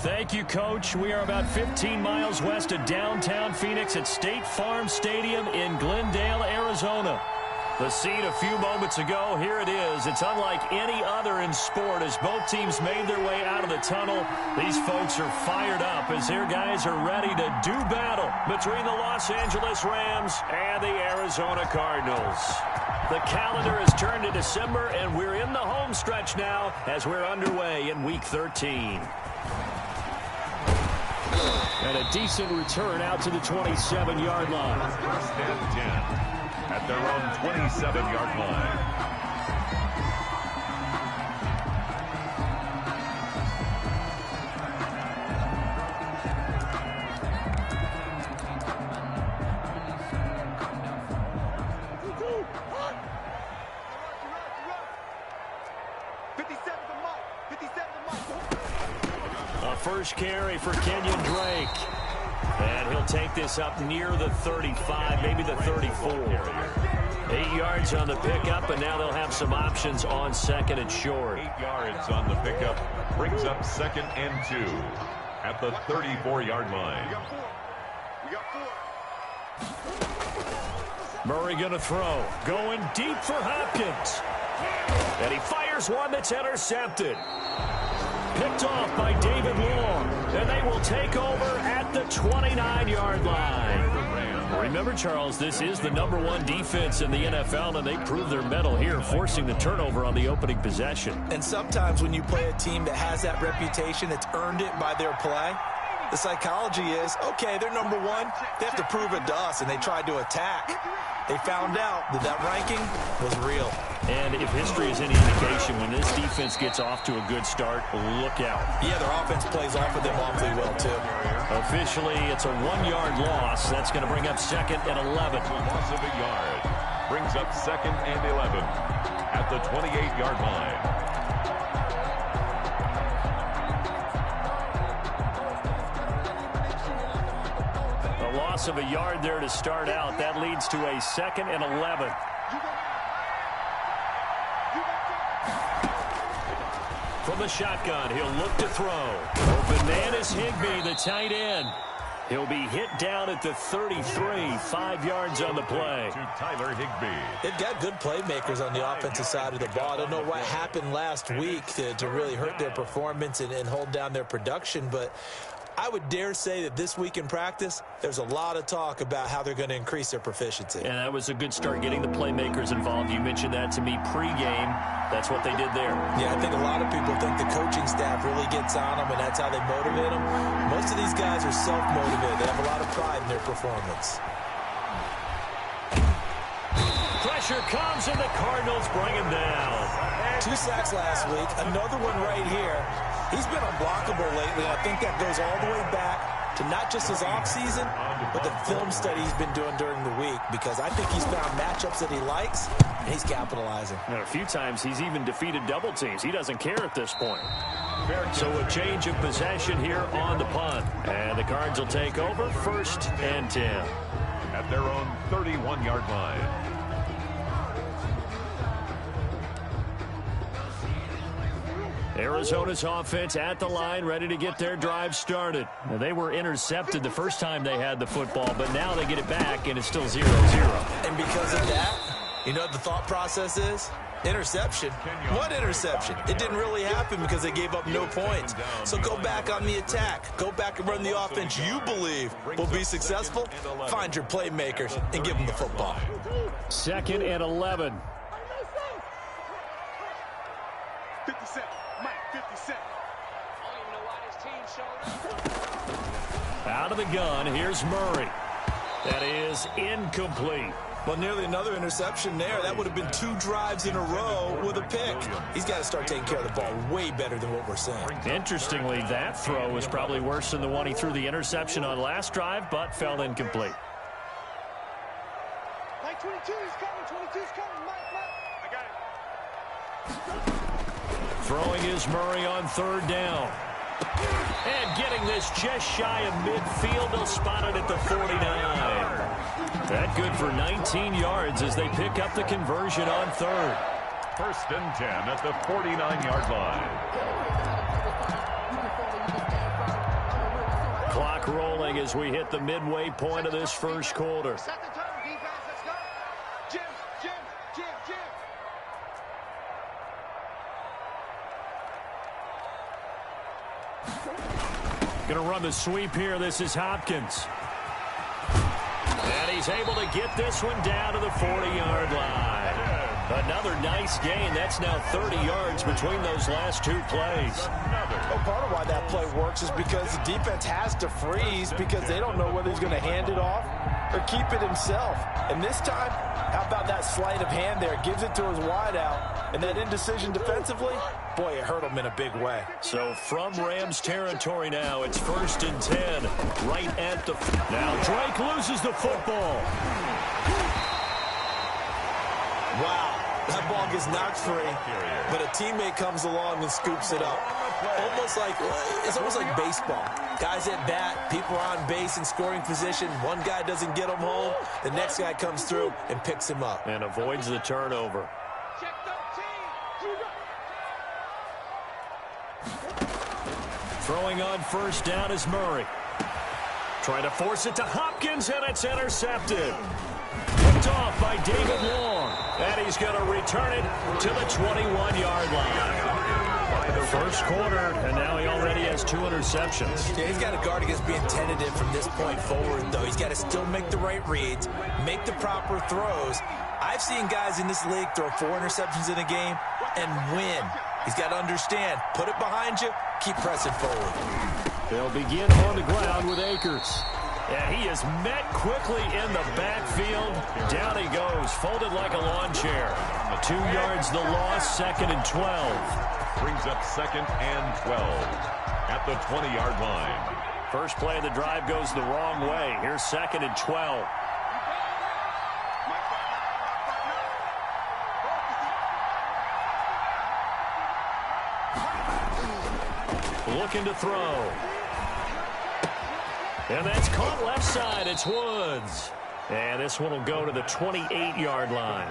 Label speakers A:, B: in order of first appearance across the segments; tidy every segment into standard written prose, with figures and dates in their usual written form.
A: Thank you, Coach. We are about 15 miles west of downtown Phoenix at State Farm Stadium in Glendale, Arizona. The scene a few moments ago, here it is. It's unlike any other in sport as both teams made their way out of the tunnel. These folks are fired up as their guys are ready to do battle between the Los Angeles Rams and the Arizona Cardinals. The calendar has turned to December, and we're in the home stretch now as we're underway in Week 13. And a decent return out to the 27-yard line.
B: First and 10. At their own 27-yard line.
A: A first carry for Kenyon Drake. And he'll take this up near the 35, maybe the 34. 8 yards on the pickup, and now they'll have some options on second and short.
B: 8 yards on the pickup brings up second and 2 at the 34-yard line.
A: Murray going to throw. Going deep for Hopkins. And he fires one that's intercepted. Picked off by David Long. And they will take over at the 29-yard line. Remember, Charles, this is the #1 defense in the NFL, and they prove their mettle here, forcing the turnover on the opening possession.
C: And sometimes when you play a team that has that reputation, that's earned it by their play, the psychology is, okay, they're #1. They have to prove it to us, and they tried to attack. They found out that that ranking was real.
A: And if history is any indication, when this defense gets off to a good start, look out.
C: Yeah, their offense plays off of them awfully well, too.
A: Officially, it's a 1-yard loss. That's going to bring up second and 11.
B: Loss of a yard brings up second and 11 at the 28-yard line.
A: A loss of a yard there to start out. That leads to a second and 11. From the shotgun, he'll look to throw. Open man is Higbee, the tight end. He'll be hit down at the 33, 5 yards on the play.
B: To Tyler Higbee.
C: They've got good playmakers on the offensive side of the ball. I don't know what happened last week to really hurt their performance and hold down their production, but I would dare say that this week in practice, there's a lot of talk about how they're going to increase their proficiency.
A: And that was a good start getting the playmakers involved. You mentioned that to me pregame. That's what they did there.
C: Yeah, I think a lot of people think the coaching staff really gets on them, and that's how they motivate them. Most of these guys are self-motivated. They have a lot of pride in their performance.
A: Pressure comes, and the Cardinals bring him down.
C: 2 sacks last week, another one right here. He's been unblockable lately. I think that goes all the way back to not just his offseason, but the film study he's been doing during the week, because I think he's found matchups that he likes, and he's capitalizing.
A: And a few times he's even defeated double teams. He doesn't care at this point. So a change of possession here on the punt. And the Cards will take over first and 10.
B: At their own 31-yard line.
A: Arizona's offense at the line, ready to get their drive started. Now, they were intercepted the first time they had the football, but now they get it back, and it's still 0-0.
C: And because of that, you know what the thought process is? Interception. What interception? It didn't really happen because they gave up no points. So go back on the attack. Go back and run the offense you believe will be successful. Find your playmakers and give them the football.
A: Second and 11.
D: 57. Mike, 57.
A: Out of the gun, here's Murray. That is incomplete.
C: Well, nearly another interception there. That would have been 2 drives in a row with a pick. He's got to start taking care of the ball way better than what we're seeing.
A: Interestingly, that throw was probably worse than the one he threw the interception on last drive, but fell incomplete.
D: Mike, 22 is coming. 22 is coming. Mike. I got it.
A: Throwing is Murray on third down. And getting this just shy of midfield. They'll spot it at the 49. That good for 19 yards as they pick up the conversion on third.
B: First and 10 at the 49-yard line.
A: rolling as we hit the midway point of this first quarter.
D: Set the tone, defense, let's go. Jim, Jim, Jim, Jim.
A: Going to run the sweep here. This is Hopkins. And he's able to get this one down to the 40-yard line. Another nice gain. That's now 30 yards between those last two plays.
C: Well, part of why that play works is because the defense has to freeze because they don't know whether he's going to hand it off or keep it himself. And this time, how about that sleight of hand there? Gives it to his wideout. And that indecision defensively, boy, it hurt him in a big way.
A: So from Rams territory now, it's 1st and 10. Right at the... Now Drake loses the football.
C: Wow, that ball gets knocked free, but a teammate comes along and scoops it up. It's almost like baseball. Guys at bat, people are on base in scoring position. One guy doesn't get him home. The next guy comes through and picks him up.
A: And avoids the turnover.
D: Check 13.
A: Throwing on 1st down is Murray. Trying to force it to Hopkins, and it's intercepted. Picked off by David Long. And he's going to return it to the 21-yard line. By the first quarter, and now he already has 2 interceptions.
C: Yeah, he's got to guard against being tentative from this point forward, though. He's got to still make the right reads, make the proper throws. I've seen guys in this league throw 4 interceptions in a game and win. He's got to understand, put it behind you, keep pressing forward.
A: They'll begin on the ground with Akers. Yeah, he is met quickly in the backfield. Down he goes, folded like a lawn chair. 2 yards the loss, 2nd and 12.
B: Brings up 2nd and 12 at the 20-yard line.
A: First play of the drive goes the wrong way. Here's 2nd and 12. Looking to throw. And that's caught left side. It's Woods. And this one will go to the 28-yard line.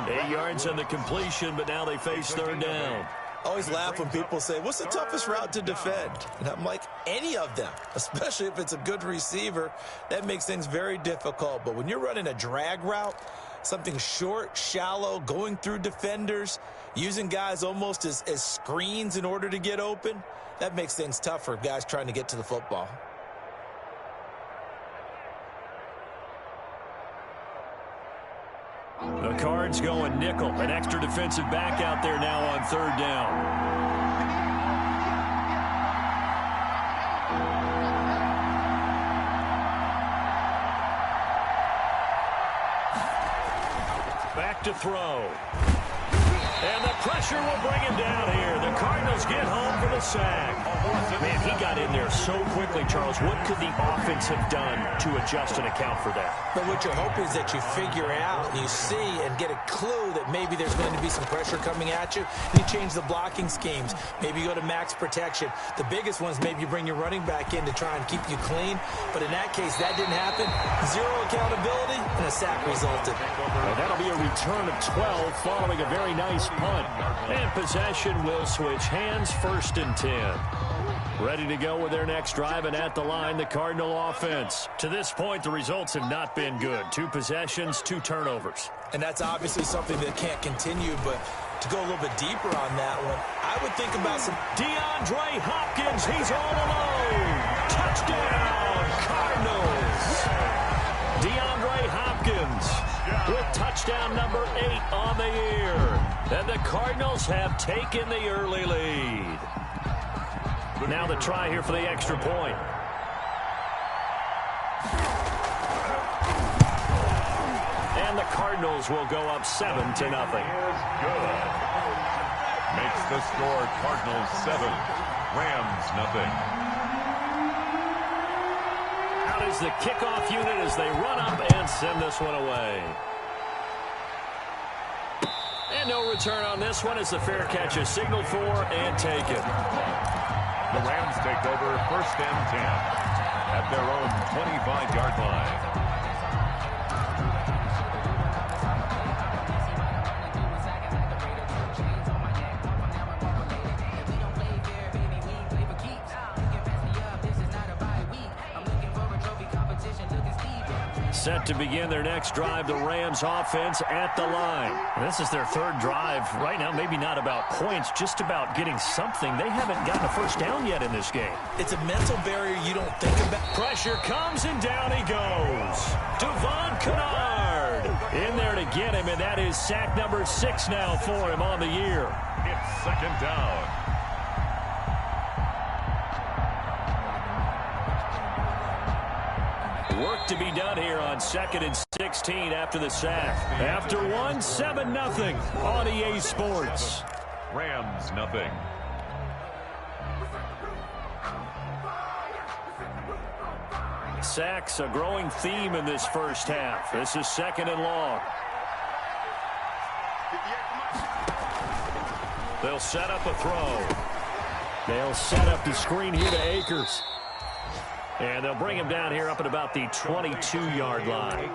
A: 8 yards on the completion, but now they face 3rd down.
C: I always laugh when people say, what's the toughest route to defend? And I'm like, any of them, especially if it's a good receiver. That makes things very difficult. But when you're running a drag route, something short, shallow, going through defenders, using guys almost as screens in order to get open, that makes things tough for guys trying to get to the football.
A: The Cards going nickel. An extra defensive back out there now on 3rd down. Back to throw. And the pressure will bring him down here. The Cardinals get home for the sack. Man, he got in there so quickly, Charles. What could the offense have done to adjust and account for that?
C: But what you're hoping is that you figure out, and you see and get a clue that maybe there's going to be some pressure coming at you. And you change the blocking schemes. Maybe you go to max protection. The biggest one is maybe you bring your running back in to try and keep you clean. But in that case, that didn't happen. 0 accountability, and a sack resulted.
A: Well, that'll be a return of 12 following a very nice punt. And possession will switch hands, 1st and 10. Ready to go with their next drive, and at the line, the Cardinal offense. To this point, the results have not been good. 2 possessions, 2 turnovers.
C: And that's obviously something that can't continue, but to go a little bit deeper on that one, I would think about some...
A: DeAndre Hopkins, he's all alone. Touchdown, Cardinals. DeAndre Hopkins with touchdown number 8 on the year. And the Cardinals have taken the early lead. Now the try here for the extra point. And the Cardinals will go up 7-0.
B: Makes the score Cardinals 7, Rams nothing.
A: Out is the kickoff unit as they run up and send this one away. And no return on this one as the fair catch is signaled for and taken.
B: The Rams take over 1st and 10 at their own 25-yard line.
A: set to begin their next drive. The Rams offense at the line. This is their third drive. Right now, maybe not about points, just about getting something. They haven't gotten a first down yet in this game.
C: It's a mental barrier you don't think about.
A: Pressure comes, and down he goes. Kanal in there to get him, and that is sack number 6 now for him on the year.
B: It's second down.
A: Work to be done here on 2nd and 16 after the sack. After one, 7-0 on EA Sports.
B: Rams nothing.
A: Sacks, a growing theme in this first half. This is 2nd and long. They'll set up a throw. They'll set up the screen here to Akers. And they'll bring him down here up at about the 22-yard line.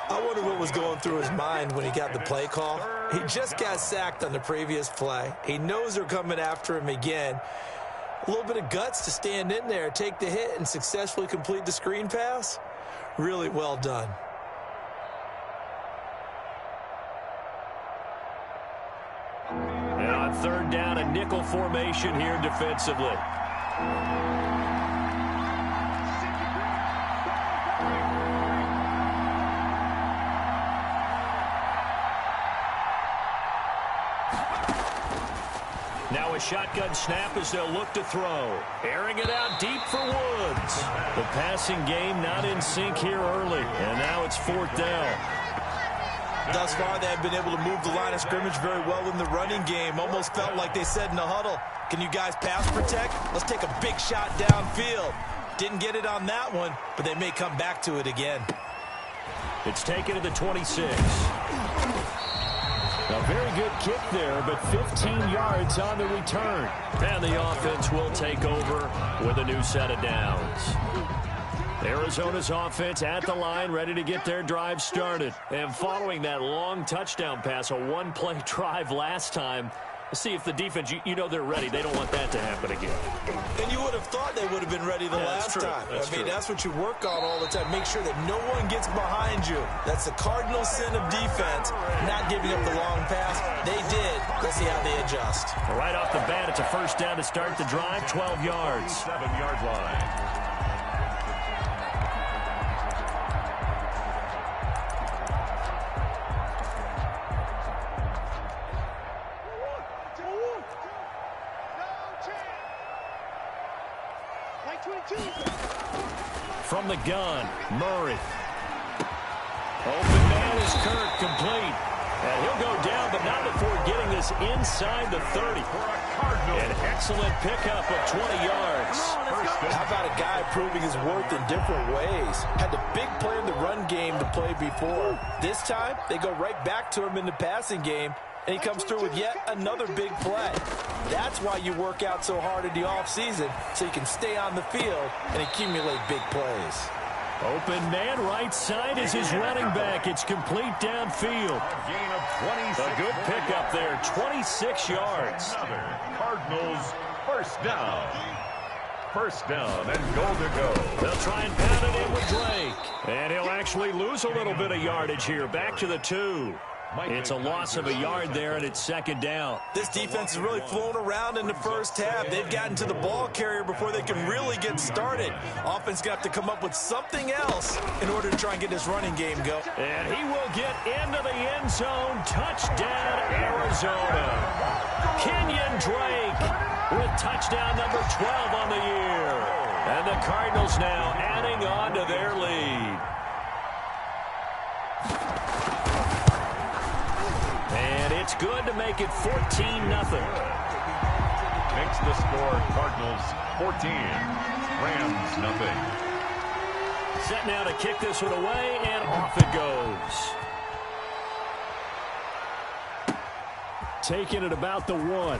C: I wonder what was going through his mind when he got the play call. He just got sacked on the previous play. He knows they're coming after him again. A little bit of guts to stand in there, take the hit, and successfully complete the screen pass. Really well done.
A: And on 3rd down, a nickel formation here defensively. Now a shotgun snap as they'll look to throw. Airing it out deep for Woods. The passing game not in sync here early. And now it's 4th down.
C: Thus far, they have been able to move the line of scrimmage very well in the running game. Almost felt like they said in the huddle, can you guys pass protect? Let's take a big shot downfield. Didn't get it on that one, but they may come back to it again.
A: It's taken to the 26. A very good kick there, but 15 yards on the return. And the offense will take over with a new set of downs. Arizona's offense at the line, ready to get their drive started. And following that long touchdown pass, a one-play drive last time, see if the defense, you know they're ready. They don't want that to happen again.
C: And you would have thought they would have been ready the last time. That's what you work on all the time. Make sure that no one gets behind you. That's the cardinal sin of defense, not giving up the long pass. They did. Let's see how they adjust.
A: Right off the bat, it's a first down to start the drive, 12 yards.
B: 7-yard line.
A: From the gun, Murray. Open man is Kirk, complete. And he'll go down, but not before getting this inside the 30. An excellent pickup of 20 yards.
C: How about a guy proving his worth in different ways? Had the big play in the run game to play before. This time, they go right back to him in the passing game, and he comes through with yet another big play. That's why you work out so hard in the offseason, so you can stay on the field and accumulate big plays.
A: Open man right side is his running back. It's complete downfield.
B: A gain of 26.
A: A good pickup there, 26 yards.
B: Another Cardinals first down. First down and goal to go.
A: They'll try and pound it in with Drake. And he'll actually lose a little bit of yardage here. Back to the 2. It's a loss of a yard there, and it's second down.
C: This defense has really flown around in the first half. They've gotten to the ball carrier before they can really get started. Offense got to come up with something else in order to try and get this running game going.
A: And he will get into the end zone. Touchdown, Arizona. Kenyon Drake with touchdown number 12 on the year. And the Cardinals now adding on to their lead. And it's good to make it 14-0.
B: Makes the score Cardinals 14, Rams nothing.
A: Set now to kick this one away, and off it goes. Taking it about the 1.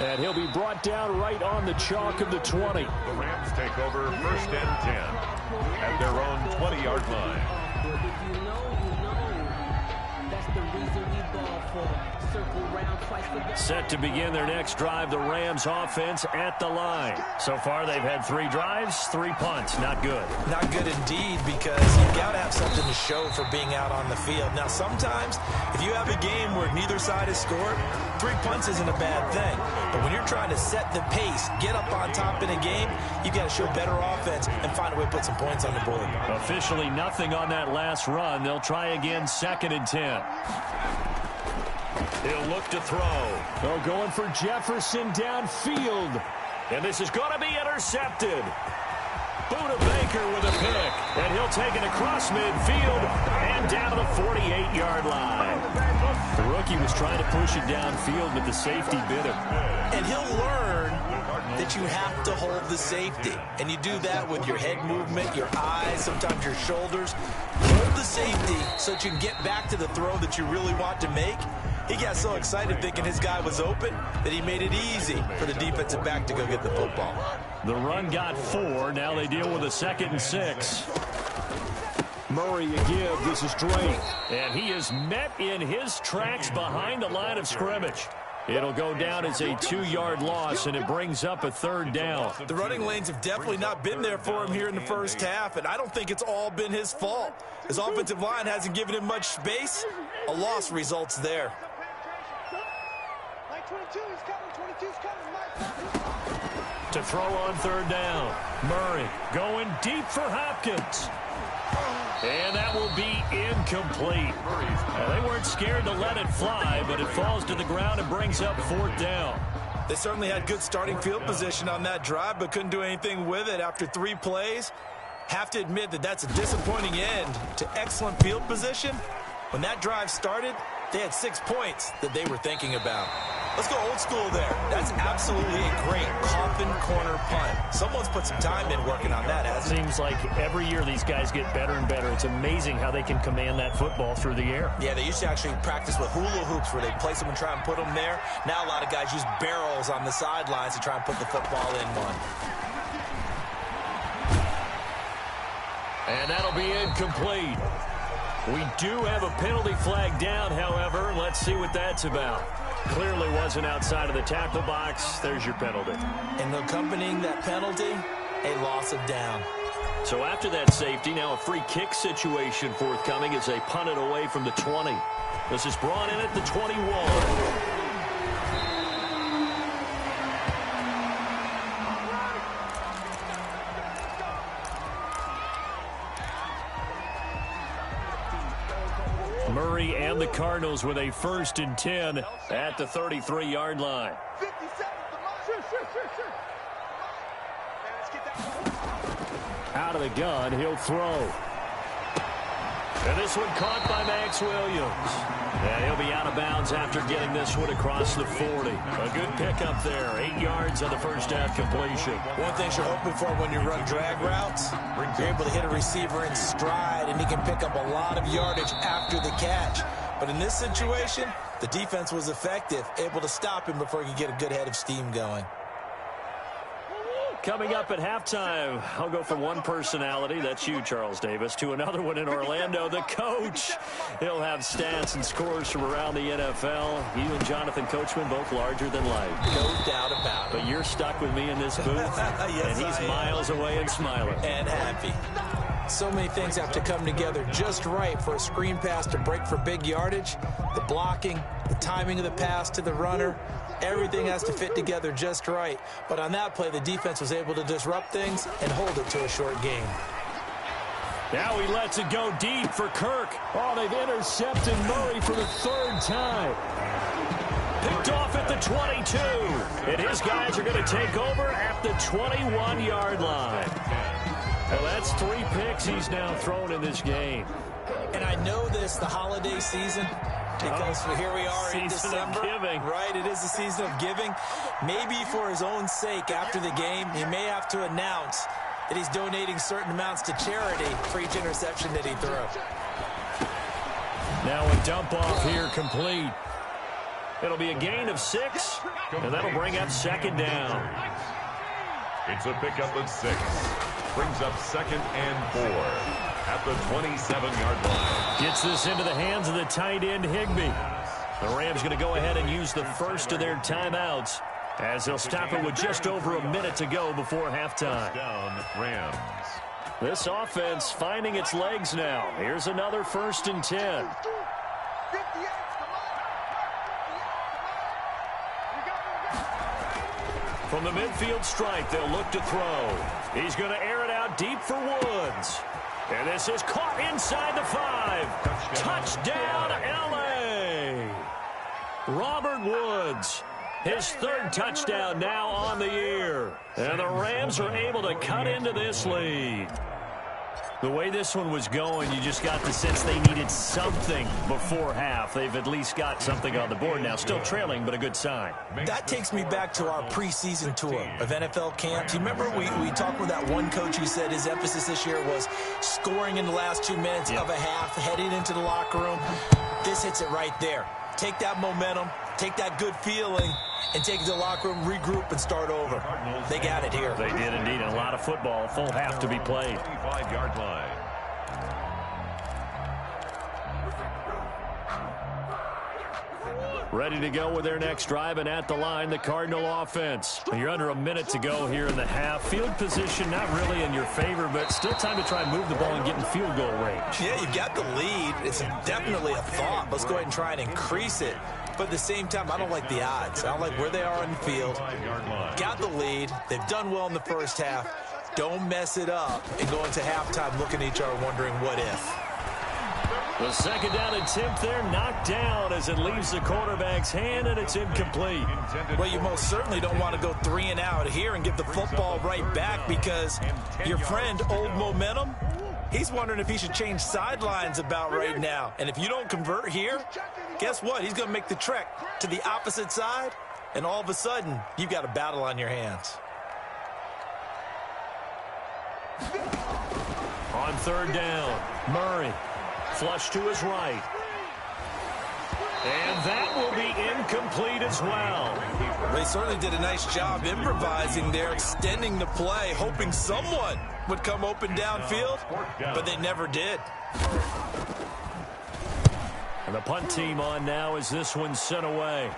A: And he'll be brought down right on the chalk of the 20.
B: The Rams take over first and 10 at their own 20-yard line.
E: That's the reason we ball for. Circle round twice for the...
A: Set to begin their next drive, the Rams offense at the line. So far, they've had 3 drives, 3 punts. Not good.
C: Not good indeed, because you've got to have something to show for being out on the field. Now, sometimes, if you have a game where neither side has scored, 3 punts isn't a bad thing. But when you're trying to set the pace, get up on top in a game, you've got to show better offense and find a way to put some points on the board.
A: Officially nothing on that last run. They'll try again, 2nd and 10. He'll look to throw. Oh, going for Jefferson downfield. And this is going to be intercepted. Buda Baker with a pick. And he'll take it across midfield and down to the 48-yard line. The rookie was trying to push it downfield, but the safety bit him.
C: And he'll learn that you have to hold the safety. And you do that with your head movement, your eyes, sometimes your shoulders. Hold the safety so that you can get back to the throw that you really want to make. He got so excited thinking his guy was open that he made it easy for the defensive back to go get the football.
A: The run got 4. Now they deal with a 2nd and 6. Murray a give. This is Drake. And he is met in his tracks behind the line of scrimmage. It'll go down as a 2-yard loss, and it brings up a 3rd down.
C: The running lanes have definitely not been there for him here in the first half, and I don't think it's all been his fault. His offensive line hasn't given him much space. A loss results there.
D: 22 is coming, 22 is coming.
A: To throw on 3rd down. Murray going deep for Hopkins. And that will be incomplete. Well, they weren't scared to let it fly, but it falls to the ground and brings up 4th down.
C: They certainly had good starting field position on that drive, but couldn't do anything with it after 3 plays. Have to admit that that's a disappointing end to excellent field position. When that drive started, they had 6 points that they were thinking about. Let's go old school there. That's absolutely a great coffin corner punt. Someone's put some time in working on that, hasn't it?
A: Seems like every year these guys get better and better. It's amazing how they can command that football through the air.
C: Yeah, they used to actually practice with hula hoops where they place them and try and put them there. Now a lot of guys use barrels on the sidelines to try and put the football in one.
A: And that'll be incomplete. We do have a penalty flag down, however. Let's see what that's about. Clearly wasn't outside of the tackle box. There's your penalty.
C: And accompanying that penalty, a loss of down.
A: So after that safety, now a free kick situation forthcoming as they punt it away from the 20. This is brought in at the 21. Murray and the Cardinals with a 1st and 10 at the 33-yard line.
D: 57.
A: Out of the gun, he'll throw. And this one caught by Max Williams. Yeah, he'll be out of bounds after getting this one across the 40. A good pickup there. 8 yards on the first half completion.
C: One thing you're hoping for when you run drag routes, you're able to hit a receiver in stride, and he can pick up a lot of yardage after the catch. But in this situation, the defense was effective, able to stop him before he could get a good head of steam going.
A: Coming up at halftime, I'll go from one personality, that's you, Charles Davis, to another one in Orlando, the coach. He'll have stats and scores from around the NFL. You and Jonathan Coachman, both larger than life.
C: No doubt about it.
A: But you're stuck with me in this booth,
C: Yes,
A: and he's miles away and smiling.
C: And happy. So many things have to come together just right for a screen pass to break for big yardage. The blocking, the timing of the pass to the runner, everything has to fit together just right. But on that play, the defense was able to disrupt things and hold it to a short gain.
A: Now he lets it go deep for Kirk. Oh, they've intercepted Murray for the 3rd time. Picked off at the 22. And his guys are going to take over at the 21-yard line. Well, that's 3 picks he's now thrown in this game.
C: And I know this, the holiday season, because here we are in December.
A: Giving.
C: Right, it is the season of giving. Maybe for his own sake after the game, he may have to announce that he's donating certain amounts to charity for each interception that he throws.
A: Now a dump off here complete. It'll be a gain of 6, and that'll bring up 2nd down.
B: It's a pickup of 6. Brings up 2nd and 4. at the 27-yard line.
A: Gets this into the hands of the tight end, Higbee. The Rams going to go ahead and use the first of their timeouts as they'll stop it with just over a minute to go before halftime.
B: Down, Rams.
A: This offense finding its legs now. Here's another 1st and 10. From the midfield stripe, they'll look to throw. He's going to air it out deep for Woods. And this is caught inside the 5. Touchdown, L.A. Robert Woods, his 3rd touchdown now on the year. And the Rams are able to cut into this lead. The way this one was going, you just got the sense they needed something before half. They've at least got something on the board now. Still trailing, but a good sign.
C: That takes me back to our preseason tour of NFL camps. You remember we talked with that one coach who said his emphasis this year was scoring in the last 2 minutes of a half, heading into the locker room. This hits it right there. Take that momentum, take that good feeling, and take it to the locker room, regroup, and start over. They got it here.
A: They did indeed. And a lot of football, full half to be played.
B: 25-yard line.
A: Ready to go with their next drive, and at the line, the Cardinal offense. You're under a minute to go here in the half. Field position not really in your favor, but still time to try and move the ball and get in field goal range.
C: Yeah, you got the lead. It's definitely a thought. Let's go ahead and try and increase it. But at the same time, I don't like the odds. I don't like where they are in the field. Got the lead. They've done well in the first half. Don't mess it up and go into halftime looking at each other wondering what if.
A: The 2nd down attempt there knocked down as it leaves the quarterback's hand, and it's incomplete.
C: Well, you most certainly don't want to go 3 and out here and get the football right back because your friend, Old Momentum, he's wondering if he should change sidelines about right now. And if you don't convert here, guess what? He's going to make the trek to the opposite side, and all of a sudden, you've got a battle on your hands.
A: On 3rd down, Murray. Flush to his right. And that will be incomplete as well.
C: They certainly did a nice job improvising there, extending the play, hoping someone would come open downfield, but they never did.
A: And the punt team on now as this one's sent away.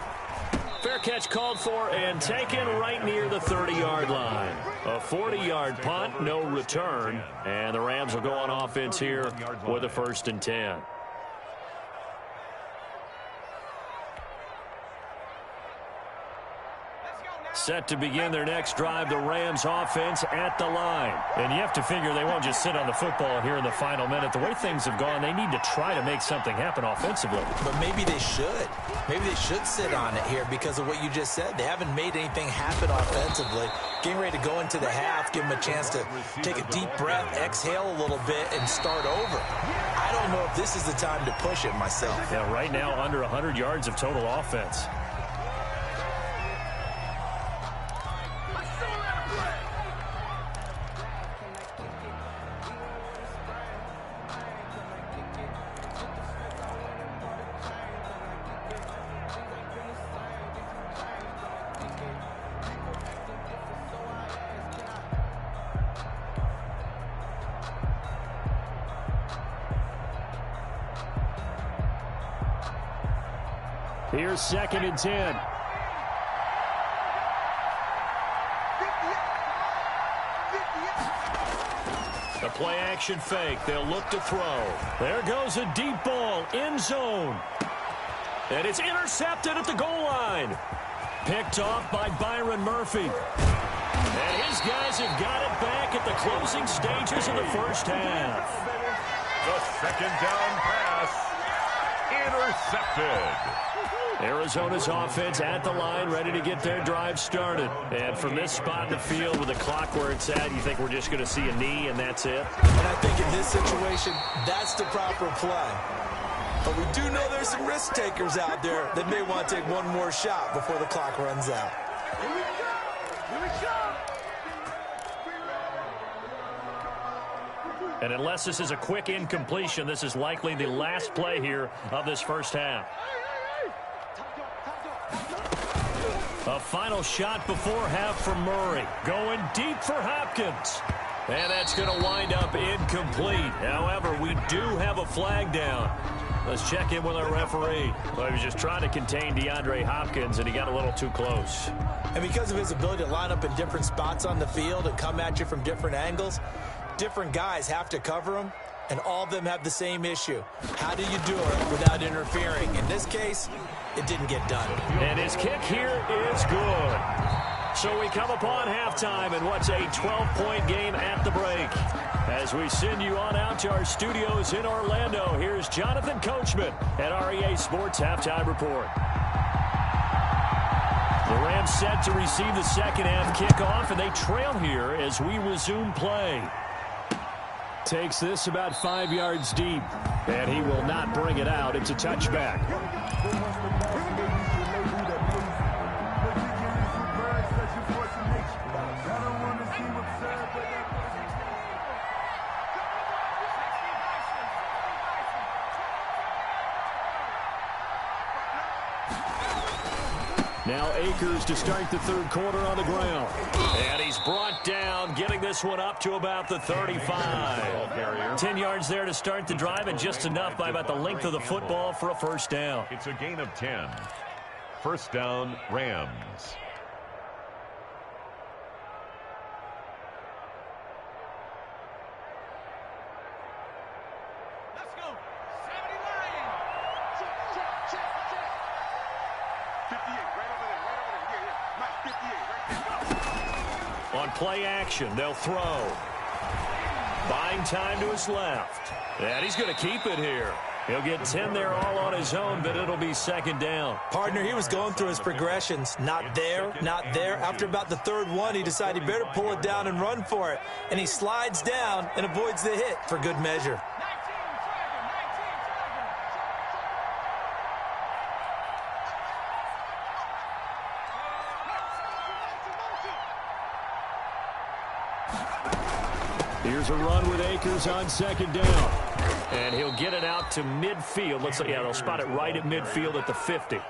A: Fair catch called for and taken right near the 30-yard line. A 40-yard punt, no return. And the Rams will go on offense here with a 1st and 10. Set to begin their next drive, the Rams offense at the line. And you have to figure they won't just sit on the football here in the final minute. The way things have gone, they need to try to make something happen offensively.
C: But maybe they should. Maybe they should sit on it here because of what you just said. They haven't made anything happen offensively. Getting ready to go into the half, give them a chance to take a deep breath, exhale a little bit, and start over. I don't know if this is the time to push it myself.
A: Yeah, right now under 100 yards of total offense. Here's 2nd and 10. The play action fake. They'll look to throw. There goes a deep ball. End zone. And it's intercepted at the goal line. Picked off by Byron Murphy. And his guys have got it back at the closing stages of the first half.
B: The 2nd down pass. Intercepted.
A: Arizona's offense at the line, ready to get their drive started. And from this spot in the field with the clock where it's at, you think we're just going to see a knee and that's it?
C: And I think in this situation, that's the proper play. But we do know there's some risk takers out there that may want to take one more shot before the clock runs out.
A: And unless this is a quick incompletion, this is likely the last play here of this first half. A final shot before half from Murray. Going deep for Hopkins. And that's going to wind up incomplete. However, we do have a flag down. Let's check in with our referee.
F: Well, he was just trying to contain DeAndre Hopkins, and he got a little too close.
C: And because of his ability to line up in different spots on the field and come at you from different angles, different guys have to cover him, and all of them have the same issue. How do you do it without interfering? In this case, it didn't get done.
A: And his kick here is good. So we come upon halftime in what's a 12-point game at the break. As we send you on out to our studios in Orlando, here's Jonathan Coachman at REA Sports Halftime Report. The Rams set to receive the second half kickoff, and they trail here as we resume play. Takes this about 5 yards deep, and he will not bring it out. It's a touchback. Now Akers to start the third quarter on the ground. And he's brought down, getting this one up to about the 35. 10 yards there to start the drive, and just enough by about the length of the football for a first down.
B: It's a gain of 10. First down, Rams.
A: On play action, they'll throw. Buying time to his left. And he's going to keep it here. He'll get 10 there all on his own, but it'll be second down.
C: Partner, he was going through his progressions. Not there, not there. After about the third one, he decided he better pull it down and run for it. And he slides down and avoids the hit for good measure.
A: Here's a run with Akers on second down. And he'll get it out to midfield. Looks like, yeah, they'll spot it right at midfield at the 50.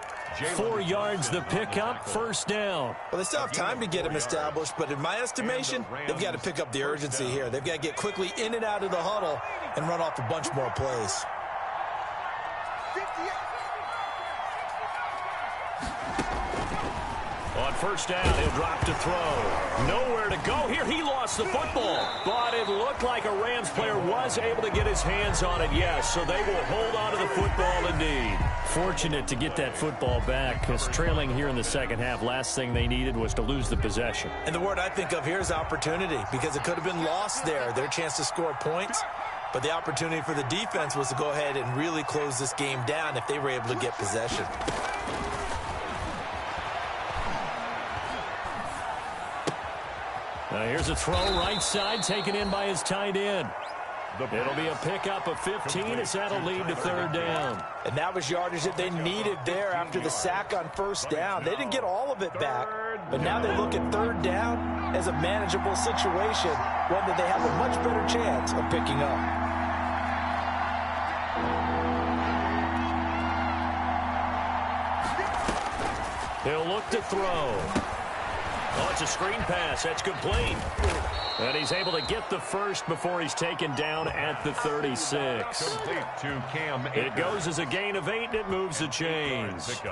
A: 4 yards the pickup, first down.
C: Well, they still have time to get him established, but in my estimation, they've got to pick up the urgency here. They've got to get quickly in and out of the huddle and run off a bunch more plays.
A: On first down, he'll drop to throw. Nowhere to go here. He lost the football. But it looked like a Rams player was able to get his hands on it, yes. So they will hold on to the football indeed. Fortunate to get that football back, because trailing here in the second half, last thing they needed was to lose the possession.
C: And the word I think of here is opportunity, because it could have been lost there, their chance to score points. But the opportunity for the defense was to go ahead and really close this game down if they were able to get possession.
A: Here's a throw right side, taken in by his tight end. It'll be a pickup of 15 as that'll lead to third down.
C: And that was yardage that they needed there after the sack on first down. They didn't get all of it back, but now they look at third down as a manageable situation, one that they have a much better chance of picking up.
A: He'll look to throw. Oh, it's a screen pass. That's complete. And he's able to get the first before he's taken down at the 36. It goes as a gain of 8, and it moves the chains.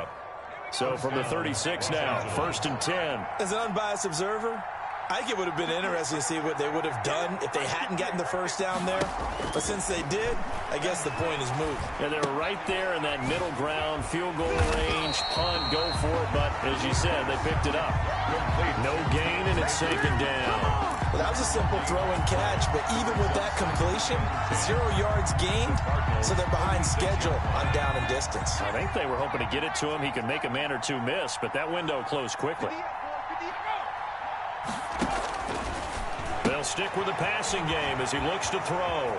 A: So from the 36 now, first and 10.
C: As an unbiased observer, I think it would have been interesting to see what they would have done if they hadn't gotten the first down there. But since they did, I guess the point is moot.
A: And they were right there in that middle ground, field goal range, punt, go for it. But as you said, they picked it up. No gain, and it's second down.
C: Well, that was a simple throw and catch, but even with that completion, 0 yards gained, so they're behind schedule on down and distance.
A: I think they were hoping to get it to him. He could make a man or two miss, but that window closed quickly. They'll stick with the passing game as he looks to throw.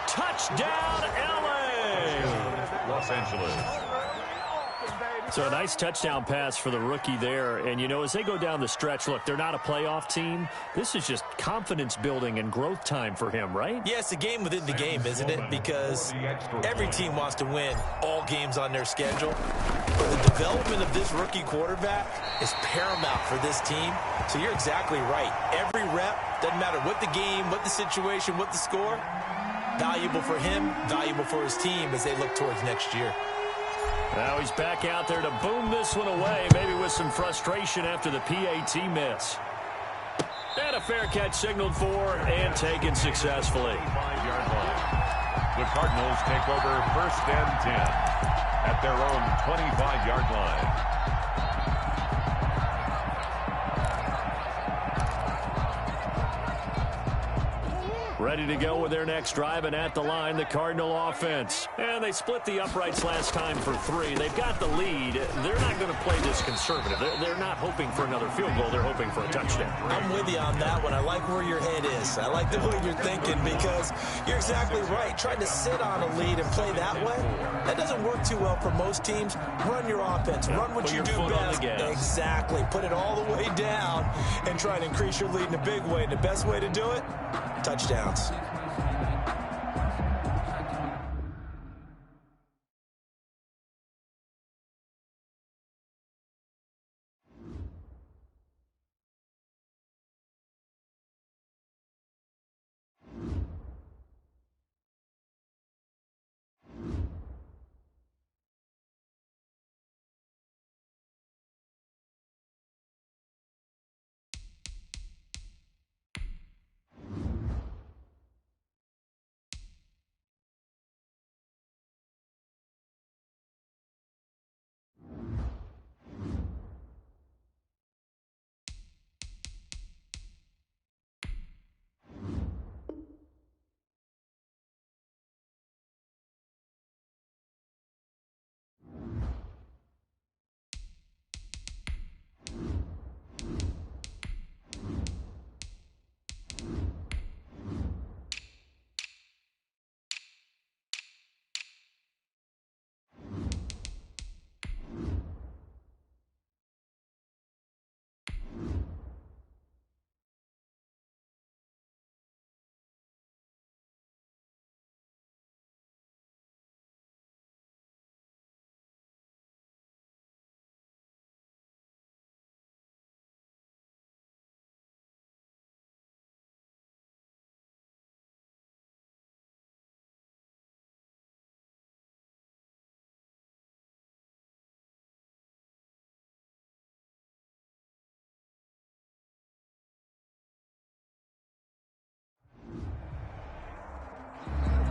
A: Touchdown, LA!
B: Los Angeles.
A: So a nice touchdown pass for the rookie there. And, you know, as they go down the stretch, look, they're not a playoff team. This is just confidence building and growth time for him, right?
C: Yeah, it's a game within the game, isn't it? Because every team wants to win all games on their schedule. But the development of this rookie quarterback is paramount for this team. So you're exactly right. Every rep, doesn't matter what the game, what the situation, what the score, valuable for him, valuable for his team as they look towards next year.
A: Now he's back out there to boom this one away, maybe with some frustration after the PAT miss. And a fair catch signaled for and taken successfully.
B: 5-yard line. The Cardinals take over 1st and 10 at their own 25-yard line.
A: Ready to go with their next drive, and at the line, the Cardinal offense. And they split the uprights last time for 3. They've got the lead. They're not going to play this conservative. They're not hoping for another field goal. They're hoping for a touchdown.
C: I'm with you on that one. I like where your head is. I like the way you're thinking because you're exactly right. Trying to sit on a lead and play that way, that doesn't work too well for most teams. Run your offense. Run what you do best. Exactly. Put it all the way down and try to increase your lead in a big way. The best way to do it, touchdowns.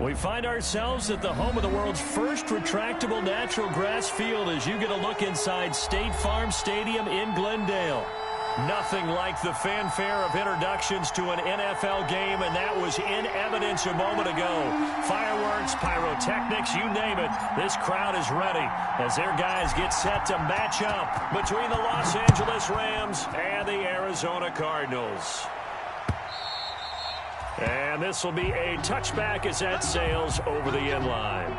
A: We find ourselves at the home of the world's first retractable natural grass field as you get a look inside State Farm Stadium in Glendale. Nothing like the fanfare of introductions to an NFL game, and that was in evidence a moment ago. Fireworks, pyrotechnics, you name it. This crowd is ready as their guys get set to match up between the Los Angeles Rams and the Arizona Cardinals. And this will be a touchback as that sails over the end line.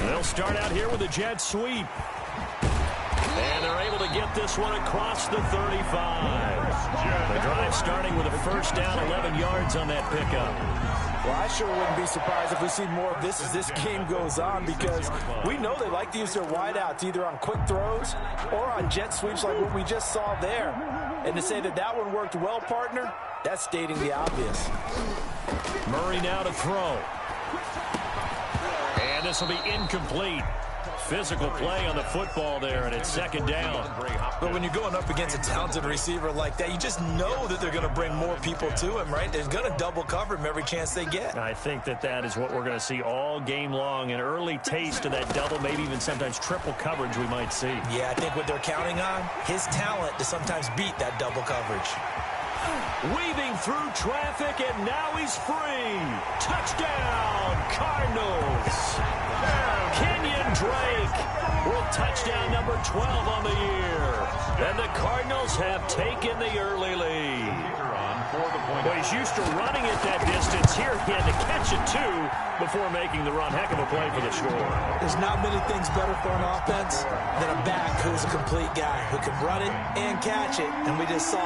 A: They'll start out here with a jet sweep. And they're able to get this one across the 35. The drive starting with a first down, 11 yards on that pickup.
C: Well, I sure wouldn't be surprised if we see more of this as this game goes on because we know they like to use their wideouts either on quick throws or on jet sweeps like what we just saw there. And to say that that one worked well, partner, that's stating the obvious.
A: Murray now to throw. And this will be incomplete. Physical play on the football there, and it's second down.
C: But when you're going up against a talented receiver like that, you just know that they're going to bring more people to him, right? They're going to double cover him every chance they get.
A: I think that is what we're going to see all game long, an early taste of that double, maybe even sometimes triple coverage we might see.
C: Yeah, I think what they're counting on, his talent to sometimes beat that double coverage.
A: Weaving through traffic, and now he's free. Touchdown, Cardinals. Kenyon Drake with touchdown number 12 on the year. And the Cardinals have taken the early lead.
B: for the point.
A: Well, he's used to running it that distance. Here he had to catch it, too, before making the run. Heck of a play for the score.
C: There's not many things better for an offense than a back who's a complete guy who can run it and catch it. And we just saw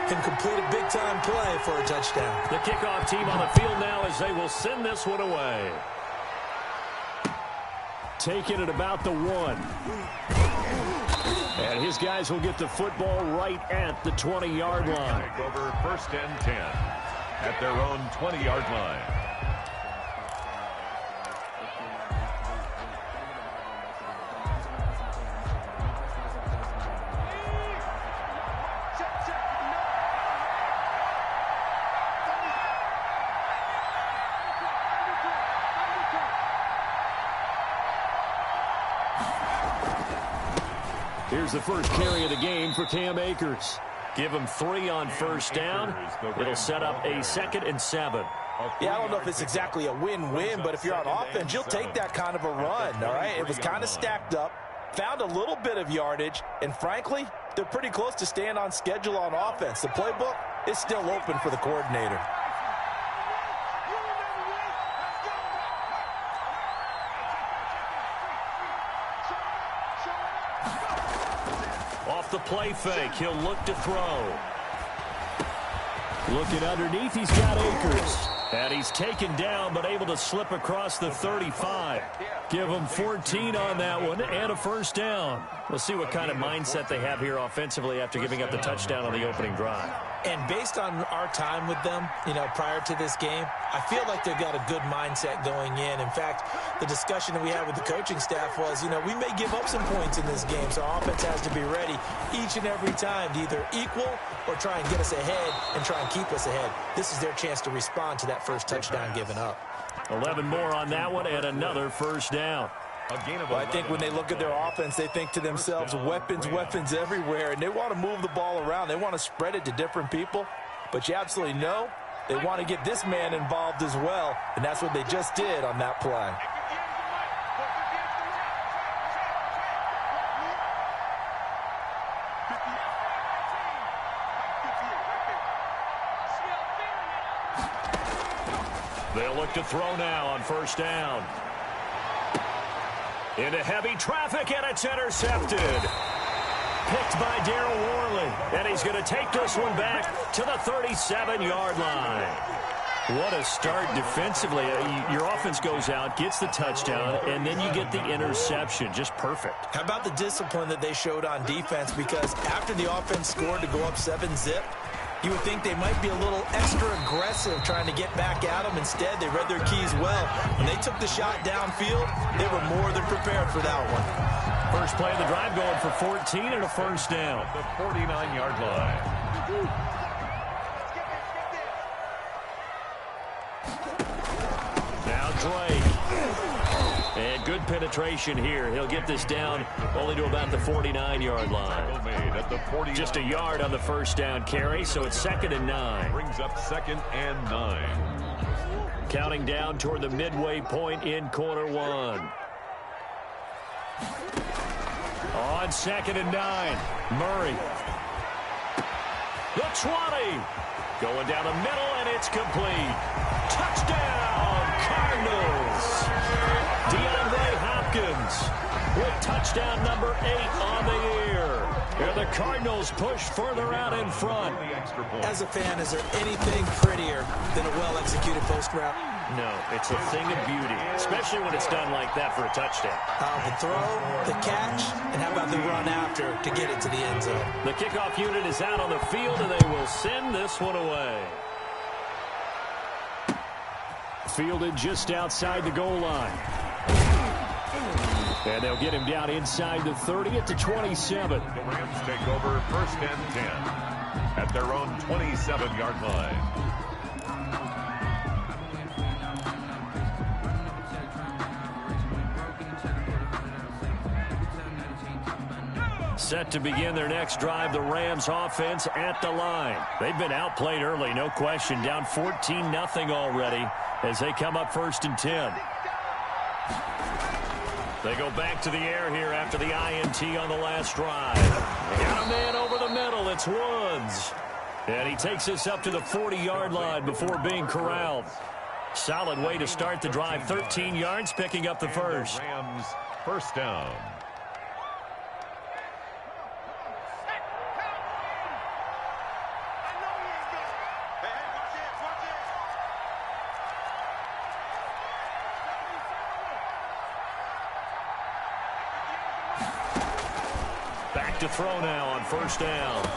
C: him complete a big-time play for a touchdown.
A: The kickoff team on the field now as they will send this one away. Taking it about the 1. And his guys will get the football right at the 20-yard line.
B: Take over 1st and 10 at their own 20-yard line.
A: Here's the first carry of the game for Cam Akers. Give him 3 on first down. It'll set up a 2nd and 7.
C: Yeah, I don't know if it's exactly a win-win, but if you're on offense, you'll take that kind of a run, all right? It was kind of stacked up, found a little bit of yardage, and frankly, they're pretty close to staying on schedule on offense. The playbook is still open for the coordinator.
A: Off the play fake, he'll look to throw. Looking underneath, he's got Akers. And he's taken down, but able to slip across the 35. Give him 14 on that one and a first down. We'll see what kind of mindset they have here offensively after giving up the touchdown on the opening drive.
C: And based on our time with them, you know, prior to this game, I feel like they've got a good mindset going in. In fact, the discussion that we had with the coaching staff was, you know, we may give up some points in this game, so our offense has to be ready each and every time to either equal or try and get us ahead and try and keep us ahead. This is their chance to respond to that first touchdown given up.
A: 11 more on that one and another first down.
C: Well, I think when they look at their offense, they think to themselves, weapons, weapons everywhere, and they want to move the ball around. They want to spread it to different people, but you absolutely know they want to get this man involved as well, and that's what they just did on that play.
A: They'll look to throw now on first down. Into heavy traffic, and it's intercepted. Picked by Darryl Worley, and he's going to take this one back to the 37-yard line. What a start defensively. Your offense goes out, gets the touchdown, and then you get the interception. Just perfect.
C: How about the discipline that they showed on defense? Because after the offense scored to go up 7-zip, you would think they might be a little extra aggressive trying to get back at them. Instead, they read their keys well. When they took the shot downfield, they were more than prepared for that one.
A: First play of the drive going for 14 and a first down.
B: The 49-yard line.
A: Now Drake. And good penetration here. He'll get this down only to about the 49-yard line. Just a yard on the first down carry, so it's 2nd and 9.
B: Brings up 2nd and 9.
A: Counting down toward the midway point in quarter 1. On 2nd and 9, Murray. The 20. Going down the middle, and it's complete. Touchdown, Cardinals. DeAndre Hopkins with touchdown number 8 on the year. And the Cardinals push further out in front.
C: As a fan, is there anything prettier than a well-executed post route?
A: No, it's a thing of beauty, especially when it's done like that for a touchdown.
C: The throw, the catch, and how about the run after to get it to the end zone?
A: The kickoff unit is out on the field, and they will send this one away. Fielded just outside the goal line. And they'll get him down inside the 30 at the 27.
B: The Rams take over 1st and 10 at their own 27-yard line.
A: Set to begin their next drive, the Rams offense at the line. They've been outplayed early, no question. Down 14-0 already as they come up 1st and 10. They go back to the air here after the INT on the last drive. Got a man over the middle. It's Woods. And he takes us up to the 40-yard line before being corralled. Solid way to start the drive. 13 yards, picking up the first.
B: Rams first down.
A: Back to throw now on first down.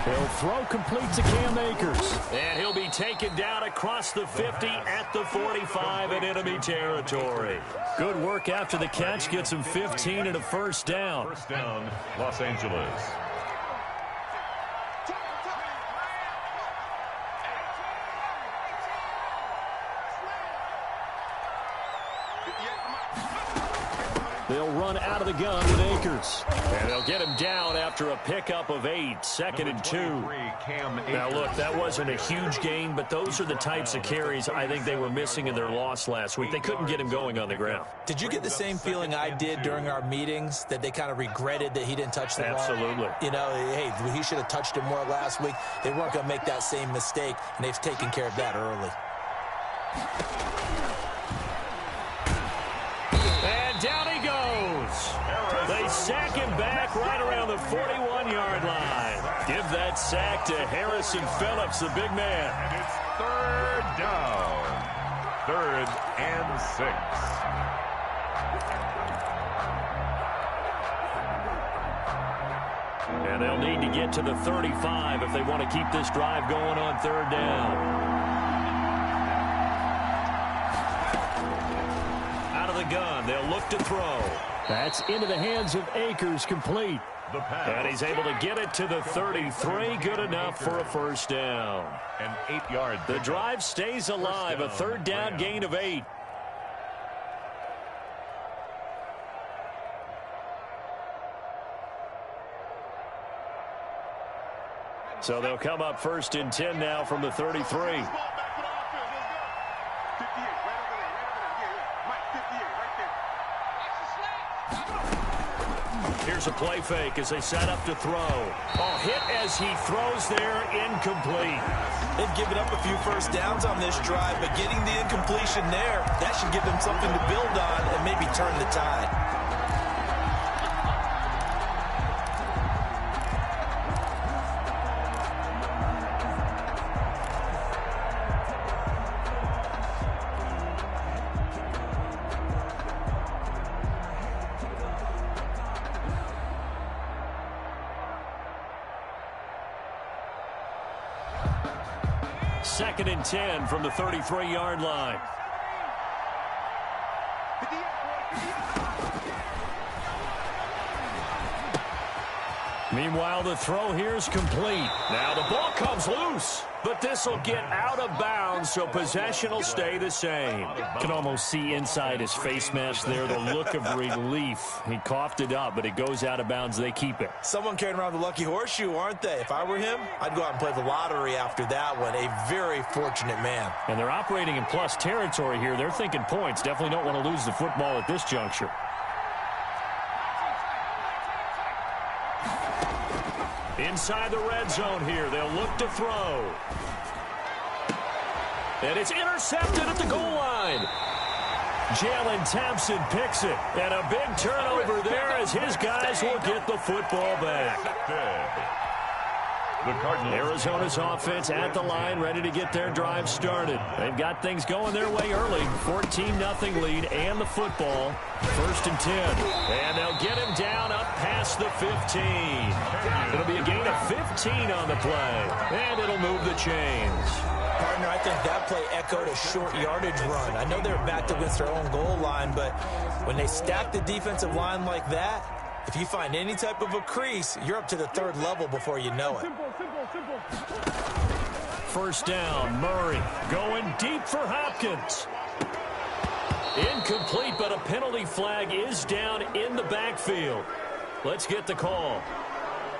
A: He'll throw complete to Cam Akers. And he'll be taken down across the 50 at the 45 in enemy territory. Good work after the catch. Gets him 15 and a first down.
B: First down, Los Angeles.
A: They'll run out of the gun with Akers. And they'll get him down after a pickup of 8, 2nd and 2. Now, look, that wasn't a huge gain, but those are the types of carries I think they were missing in their loss last week. They couldn't get him going on the ground.
C: Did you get the same feeling I did during our meetings, that they kind of regretted that he didn't touch the ball?
A: Absolutely.
C: You know, hey, he should have touched it more last week. They weren't going to make that same mistake, and they've taken care of that early.
A: And down he goes. They sack him back right around the 41-yard line. Give that sack to Harrison Phillips, the big man.
B: And it's third down. 3rd and 6.
A: And they'll need to get to the 35 if they want to keep this drive going on 3rd down. The gun. They'll look to throw. That's into the hands of Akers, complete. And he's able to get it to the 33. Good enough for a first down.
B: An 8-yard.
A: The drive stays alive. A 3rd down gain of 8. So they'll come up 1st and 10 now from the 33. Here's a play fake as they set up to throw. Oh, hit as he throws there, incomplete.
C: They've given up a few first downs on this drive, but getting the incompletion there, that should give them something to build on and maybe turn the tide.
A: Second and 10 from the 33-yard line. Meanwhile, the throw here is complete. Now the ball comes loose, but this will get out of bounds, so possession will stay the same. Can almost see inside his face mask there the look of relief. He coughed it up, but it goes out of bounds. They keep it.
C: Someone carrying around the lucky horseshoe, aren't they? If I were him, I'd go out and play the lottery after that one. A very fortunate man.
A: And they're operating in plus territory here. They're thinking points. Definitely don't want to lose the football at this juncture. Inside the red zone here. They'll look to throw. And it's intercepted at the goal line. Jalen Thompson picks it. And a big turnover there as his guys will get the football back. Arizona's offense at the line, ready to get their drive started. They've got things going their way early. 14-0 lead and the football. 1st and 10. And they'll get him down up past the 15. It'll be a gain of 15 on the play. And it'll move the chains.
C: Partner, I think that play echoed a short yardage run. I know they're backed up against their own goal line, but when they stack the defensive line like that, if you find any type of a crease, you're up to the 3rd level before you know it.
A: First down, Murray going deep for Hopkins. Incomplete, but a penalty flag is down in the backfield. Let's get the call.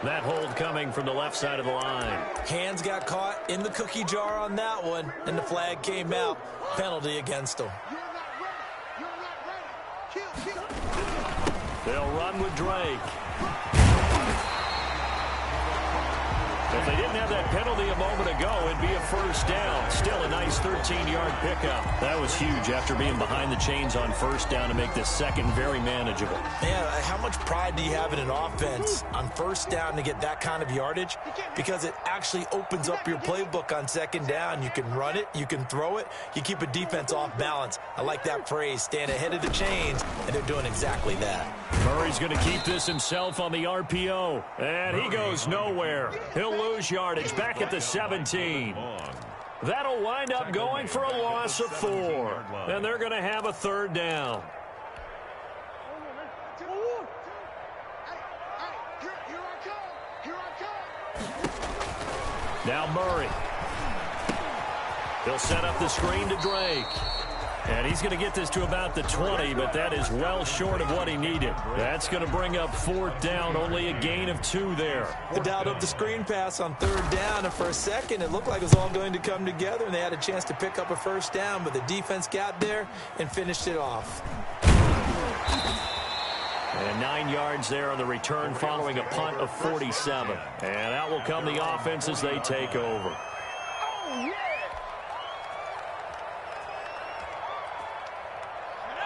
A: That hold coming from the left side of the line.
C: Hands got caught in the cookie jar on that one, and the flag came out. Penalty against them.
A: They'll run with Drake. If they didn't have that penalty a moment ago, it'd be a first down. Still a nice 13-yard pickup. That was huge after being behind the chains on first down to make this second very manageable.
C: Man, how much pride do you have in an offense on first down to get that kind of yardage? Because it actually opens up your playbook on second down. You can run it, you can throw it, you keep a defense off balance. I like that phrase, stand ahead of the chains, and they're doing exactly that.
A: Murray's going to keep this himself on the RPO, and he goes nowhere. He'll lose yardage back at the 17. That'll wind up going for a loss of 4, and they're going to have a third down. Now Murray. He'll set up the screen to Drake. And he's going to get this to about the 20, but that is well short of what he needed. That's going to bring up fourth down, only a gain of 2 there.
C: They dialed up the screen pass on third down, and for a second it looked like it was all going to come together, and they had a chance to pick up a first down, but the defense got there and finished it off.
A: And 9 yards there on the return following a punt of 47. And out will come the offense as they take over.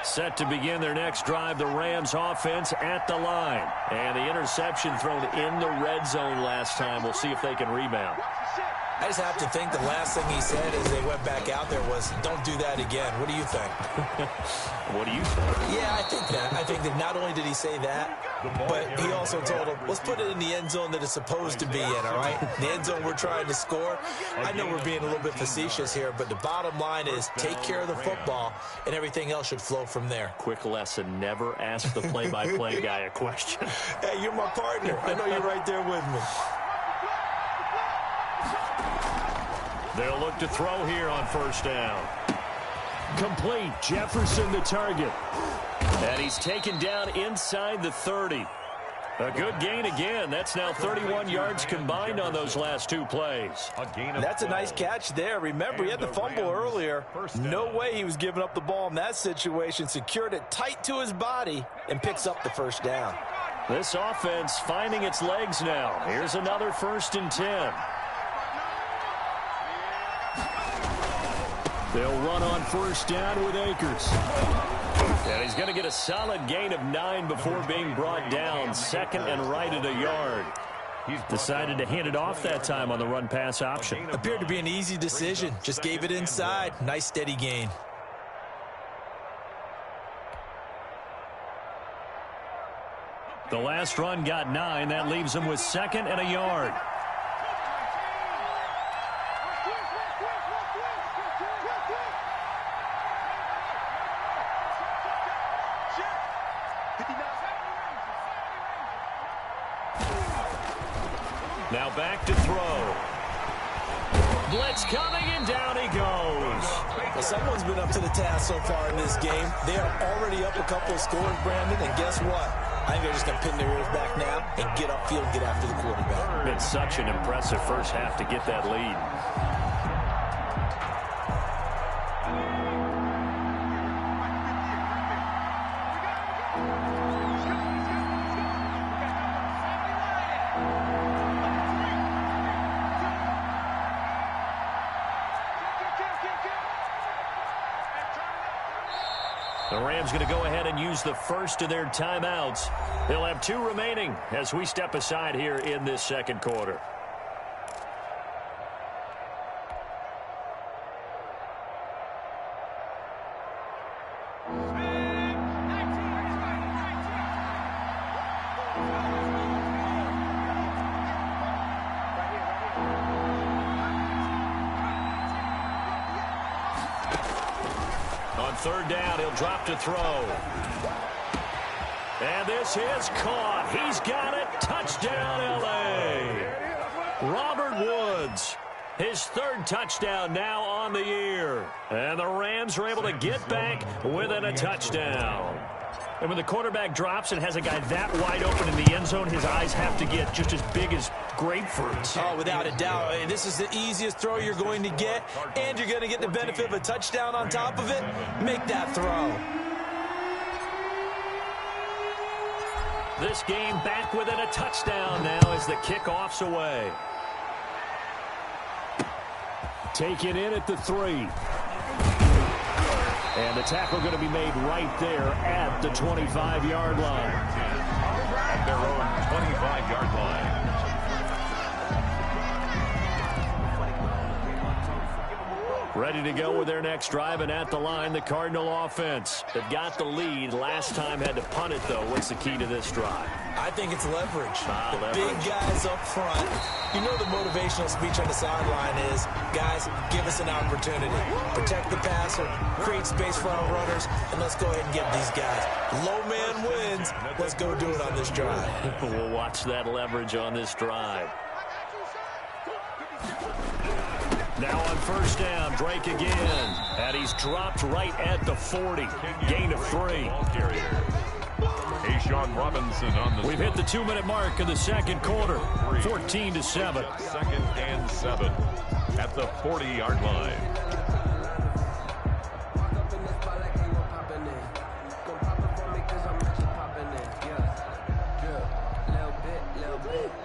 A: Set to begin their next drive, the Rams offense at the line. And the interception thrown in the red zone last time. We'll see if they can rebound.
C: I just have to think the last thing he said as they went back out there was, don't do that again. What do you think?
A: What do you think?
C: Yeah, I think that. I think that not only did he say that, but he also told him, let's put it in the end zone that it's supposed to be in, all right? The end zone we're trying to score. I know we're being a little bit facetious here, but the bottom line is take care of the football, and everything else should flow from there.
A: Quick lesson, never ask the play-by-play guy a question.
C: Hey, you're my partner. I know you're right there with me.
A: They'll look to throw here on first down. Complete. Jefferson the target. And he's taken down inside the 30. A good gain again. That's now 31 yards combined on those last 2 plays.
C: That's a nice catch there. Remember, he had the fumble earlier. No way he was giving up the ball in that situation. Secured it tight to his body and picks up the first down.
A: This offense finding its legs now. Here's another 1st and 10. They'll run on first down with Akers. And he's going to get a solid gain of 9 before being brought down. 2nd and right at a yard. He's decided to hand it off that time on the run-pass option.
C: Appeared to be an easy decision. Just gave it inside. Nice steady gain.
A: The last run got 9. That leaves him with 2nd and a yard. Now back to throw. Blitz coming, and down he goes.
C: Well, someone's been up to the task so far in this game. They are already up a couple of scores, Brandon, and guess what? I think they're just going to pin their ears back now and get upfield and get after the quarterback.
A: Been such an impressive first half to get that lead. The Rams going to go ahead and use the first of their timeouts. They'll have 2 remaining as we step aside here in this second quarter. Third down, he'll drop to throw. And this is caught. He's got it. Touchdown, L.A. Robert Woods, his 3rd touchdown now on the year. And the Rams are able to get back within a touchdown. And when the quarterback drops and has a guy that wide open in the end zone, his eyes have to get just as big as grapefruits.
C: Oh, without a doubt. This is the easiest throw you're going to get, and you're going to get the benefit of a touchdown on top of it. Make that throw.
A: This game back within a touchdown now as the kickoff's away. Taken in at the 3. And the tackle going to be made right there at the 25-yard line.
B: At their own 25-yard line.
A: Ready to go with their next drive, and at the line, the Cardinal offense. They've got the lead. Last time had to punt it, though. What's the key to this drive?
C: I think it's leverage.
A: Leverage.
C: Big guys up front. You know the motivational speech on the sideline is, guys, give us an opportunity. Protect the passer, create space for our runners, and let's go ahead and get these guys. Low man wins. Let's go do it on this drive.
A: We'll watch that leverage on this drive. Now on first down, Drake again. And he's dropped right at the 40. Gain of 3.
B: Sean Robinson on the
A: We've hit the 2-minute mark of the second quarter. 14-7.
B: 2nd and 7 at the 40-yard line.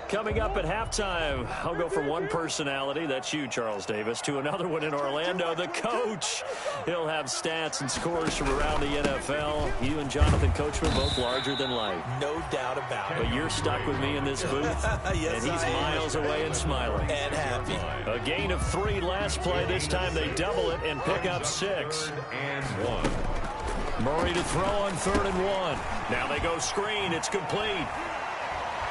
A: Coming up at halftime, I'll go from one personality, that's you, Charles Davis, to another one in Orlando, the coach. He'll have stats and scores from around the NFL. You and Jonathan Coachman, both larger than life.
C: No doubt about it.
A: But you're stuck with me in this booth,
C: Yes,
A: and he's miles away and smiling.
C: And happy.
A: A gain of 3 last play. This time they double it and pick up 6.
B: And 1.
A: Murray to throw on 3rd and 1. Now they go screen. It's complete.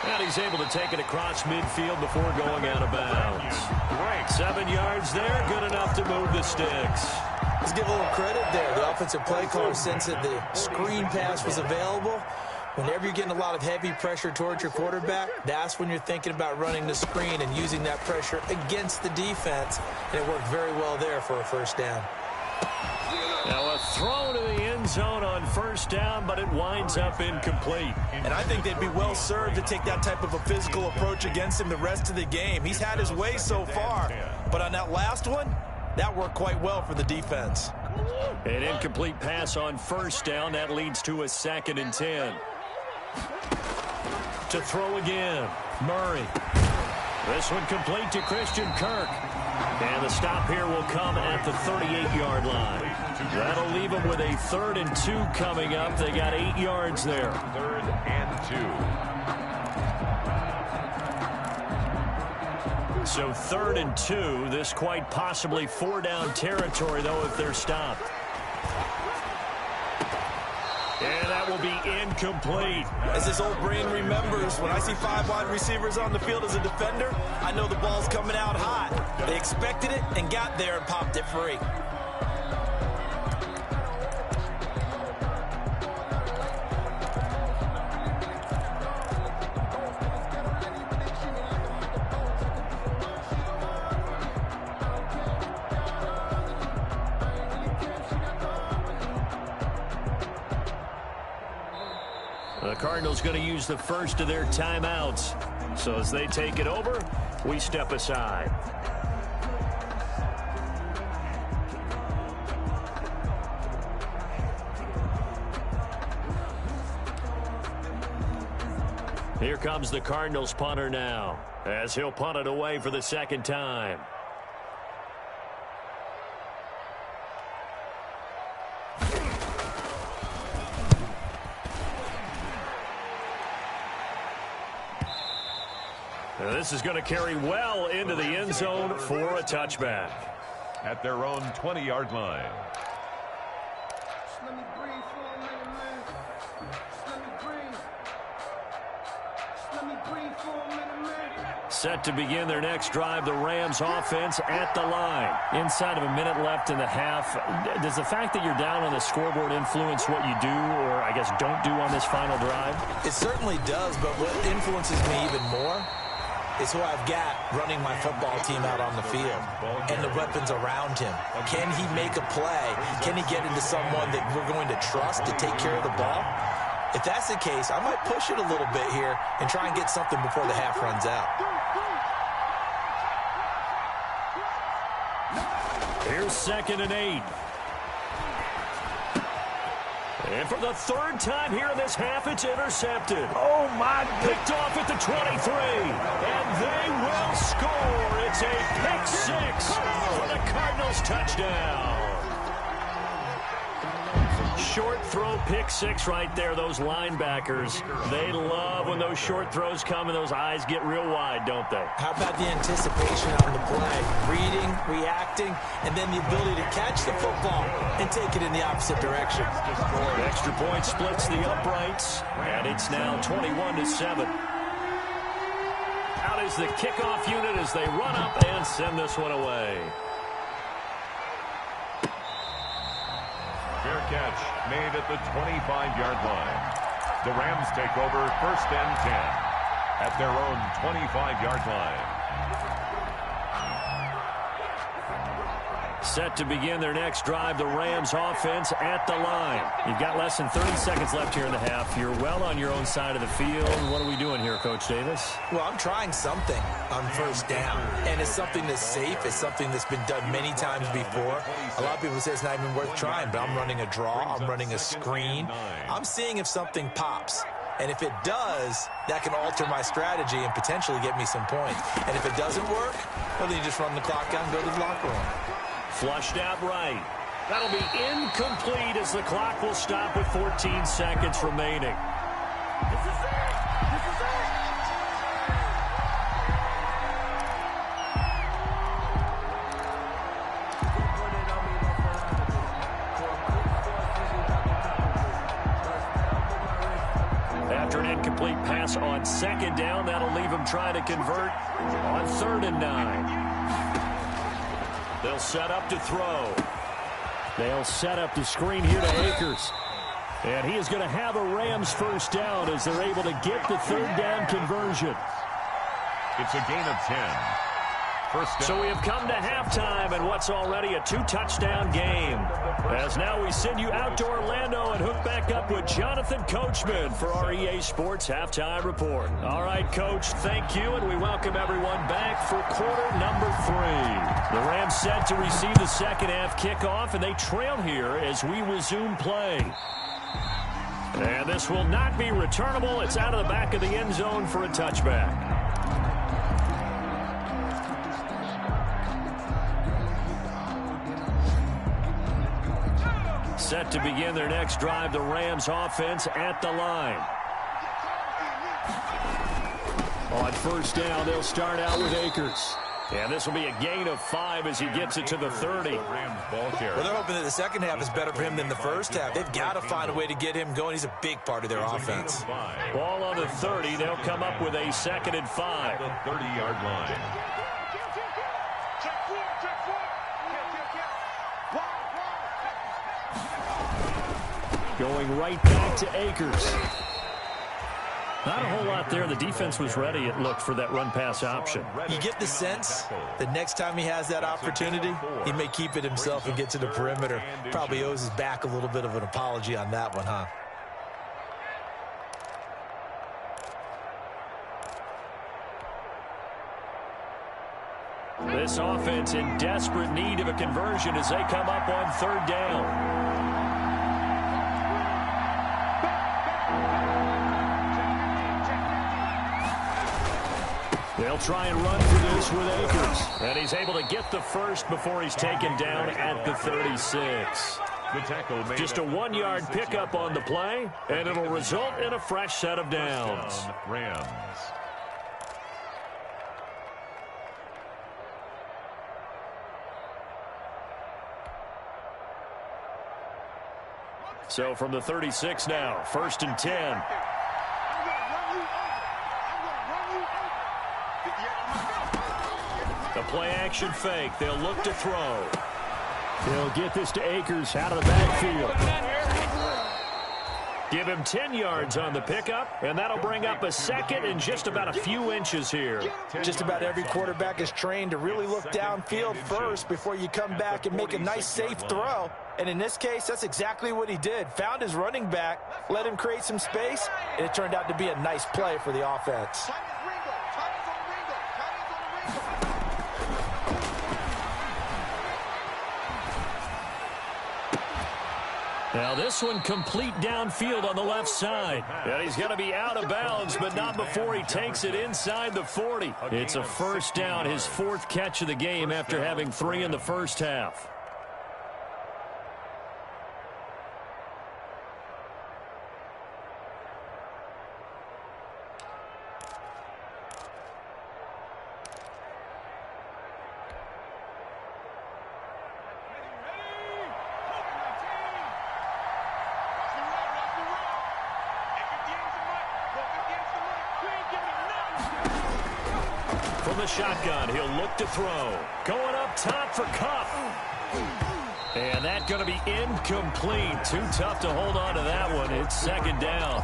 A: And he's able to take it across midfield before going out of bounds. 7 yards there, good enough to move the sticks.
C: Let's give a little credit there. The offensive play caller sensed that the screen pass was available. Whenever you're getting a lot of heavy pressure towards your quarterback, that's when you're thinking about running the screen and using that pressure against the defense. And it worked very well there for a first down.
A: Now a throw to the end zone on first down, but it winds up incomplete.
C: And I think they'd be well served to take that type of a physical approach against him the rest of the game. He's had his way so far, but on that last one, that worked quite well for the defense.
A: An incomplete pass on first down. That leads to a 2nd and 10. To throw again, Murray. This one complete to Christian Kirk. And the stop here will come at the 38-yard line. That'll leave them with a 3rd and 2 coming up. They got 8 yards there.
B: 3rd and 2.
A: So 3rd and 2. This quite possibly 4-down territory, though, if they're stopped. And that will be incomplete.
C: As this old brain remembers, when I see 5 wide receivers on the field as a defender, I know the ball's coming out hot. They expected it and got there and popped it free.
A: The Cardinals going to use the first of their timeouts. So as they take it over, we step aside. Here comes the Cardinals punter now, as he'll punt it away for the 2nd time. This is going to carry well into the end zone for a touchback.
B: At their own 20-yard line.
D: Let me breathe for a minute, man. Let me breathe. Let me breathe for a minute, man.
A: Set to begin their next drive, the Rams offense at the line. Inside of a minute left in the half, does the fact that you're down on the scoreboard influence what you do, or I guess don't do on this final drive?
C: It certainly does, but what influences me even more is who I've got running my football team out on the field and the weapons around him. Can he make a play? Can he get into someone that we're going to trust to take care of the ball? If that's the case, I might push it a little bit here and try and get something before the half runs out.
A: Here's 2nd and 8. And for the 3rd time here in this half, it's intercepted.
F: Oh, my God.
A: Picked off at the 23. And they will score. It's a pick 6 for the almost touchdown. Short throw, pick six right there. Those linebackers, they love when those short throws come and those eyes get real wide, don't they?
C: How about the anticipation on the play? Reading, reacting, and then the ability to catch the football and take it in the opposite direction.
A: Extra point splits the uprights, and it's now 21-7. Out is the kickoff unit as they run up and send this one away.
B: Fair catch made at the 25-yard line. The Rams take over 1st and 10 at their own 25-yard line.
A: Set to begin their next drive, the Rams offense at the line. You've got less than 30 seconds left here in the half. You're well on your own side of the field. What are we doing here, Coach Davis?
C: Well, I'm trying something on 1st down, and it's something that's safe. It's something that's been done many times before. A lot of people say it's not even worth trying, but I'm running a draw. I'm running a screen. I'm seeing if something pops. And if it does, that can alter my strategy and potentially get me some points. And if it doesn't work, well, then you just run the clock out and go to the locker room.
A: Flushed out right. That'll be incomplete as the clock will stop with 14 seconds remaining.
D: This is it! This is it!
A: After an incomplete pass on 2nd down, that'll leave him trying to convert on 3rd and 9. They'll set up to throw. They'll set up the screen here to Akers. And he is going to have a Rams 1st down as they're able to get the 3rd down conversion.
B: It's a gain of 10. 1st down.
A: So we have come to halftime and what's already a 2-touchdown game. As now we send you out to Orlando and hook back up with Jonathan Coachman for our EA Sports Halftime Report. All right, Coach, thank you, and we welcome everyone back for quarter number 3. The Rams set to receive the 2nd half kickoff, and they trail here as we resume play. And this will not be returnable. It's out of the back of the end zone for a touchback. Set to begin their next drive, the Rams offense at the line. On 1st down, they'll start out with Akers. And this will be a gain of 5 as he gets it to the 30.
C: Well, they're hoping that the 2nd half is better for him than the 1st half. They've got to find a way to get him going. He's a big part of their offense.
A: Ball on the 30. They'll come up with a 2nd and 5.
B: The 30-yard line.
A: Going right back to Akers. Not a whole lot there. The defense was ready, it looked, for that run-pass option.
C: You get the sense that next time he has that opportunity, he may keep it himself and get to the perimeter. Probably owes his back a little bit of an apology on that one, huh?
A: This offense in desperate need of a conversion as they come up on 3rd down. They'll try and run for this with Akers. And he's able to get the 1st before he's taken down at the 36. Just a 1-yard pickup on the play, and it'll result in a fresh set of downs.
B: Rams.
A: So from the 36 now, 1st and 10. The play-action fake. They'll look to throw. They'll get this to Akers out of the backfield. Give him 10 yards on the pickup, and that'll bring up a 2nd and just about a few inches here.
C: Just about every quarterback is trained to really look downfield first before you come back and make a nice, safe throw. And in this case, that's exactly what he did. Found his running back, let him create some space, and it turned out to be a nice play for the offense.
A: Now this one complete downfield on the left side. And he's going to be out of bounds, but not before he takes it inside the 40. It's a first down, his 4th catch of the game after having 3 in the first half. From the shotgun, he'll look to throw. Going up top for Cup. And that's going to be incomplete. Too tough to hold on to that one. It's 2nd down.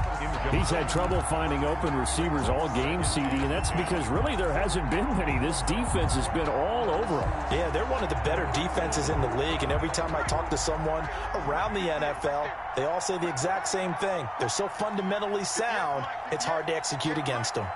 F: He's had trouble finding open receivers all game, CD, and that's because really there hasn't been many. This defense has been all over him.
C: Yeah, they're one of the better defenses in the league, and every time I talk to someone around the NFL, they all say the exact same thing. They're so fundamentally sound, it's hard to execute against them.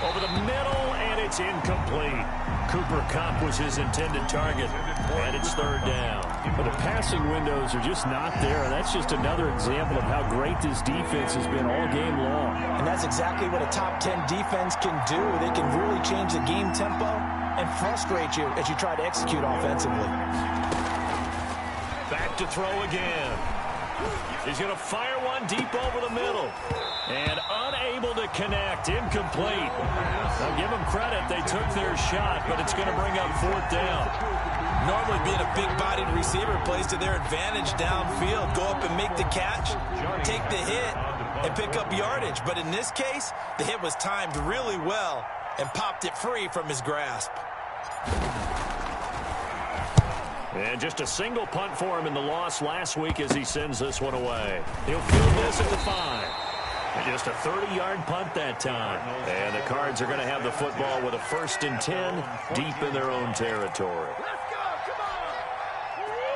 A: Over the middle, and it's incomplete. Cooper Kupp was his intended target, and it's 3rd down.
F: But the passing windows are just not there, and that's just another example of how great this defense has been all game long.
C: And that's exactly what a top 10 defense can do. They can really change the game tempo and frustrate you as you try to execute offensively.
A: Back to throw again. He's going to fire one deep over the middle. And unable to connect. Incomplete. Now give them credit. They took their shot, but it's going to bring up 4th down.
C: Normally being a big-bodied receiver plays to their advantage downfield. Go up and make the catch, take the hit, and pick up yardage. But in this case, the hit was timed really well and popped it free from his grasp.
A: And just a single punt for him in the loss last week as he sends this one away. He'll field this at the 5. And just a 30-yard punt that time. And the Cards are going to have the football with a 1st and 10 deep in their own territory.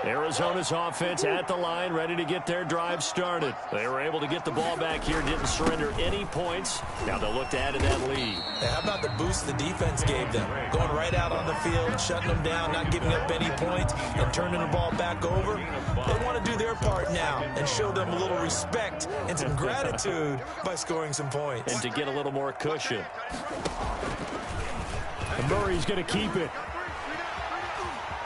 A: Arizona's offense at the line, ready to get their drive started. They were able to get the ball back here, didn't surrender any points. Now they'll look to add to that lead.
C: How about the boost the defense gave them? Going right out on the field, shutting them down, not giving up any points, and turning the ball back over. They want to do their part now and show them a little respect and some gratitude by scoring some points.
A: And to get a little more cushion.
F: And Murray's going to keep it.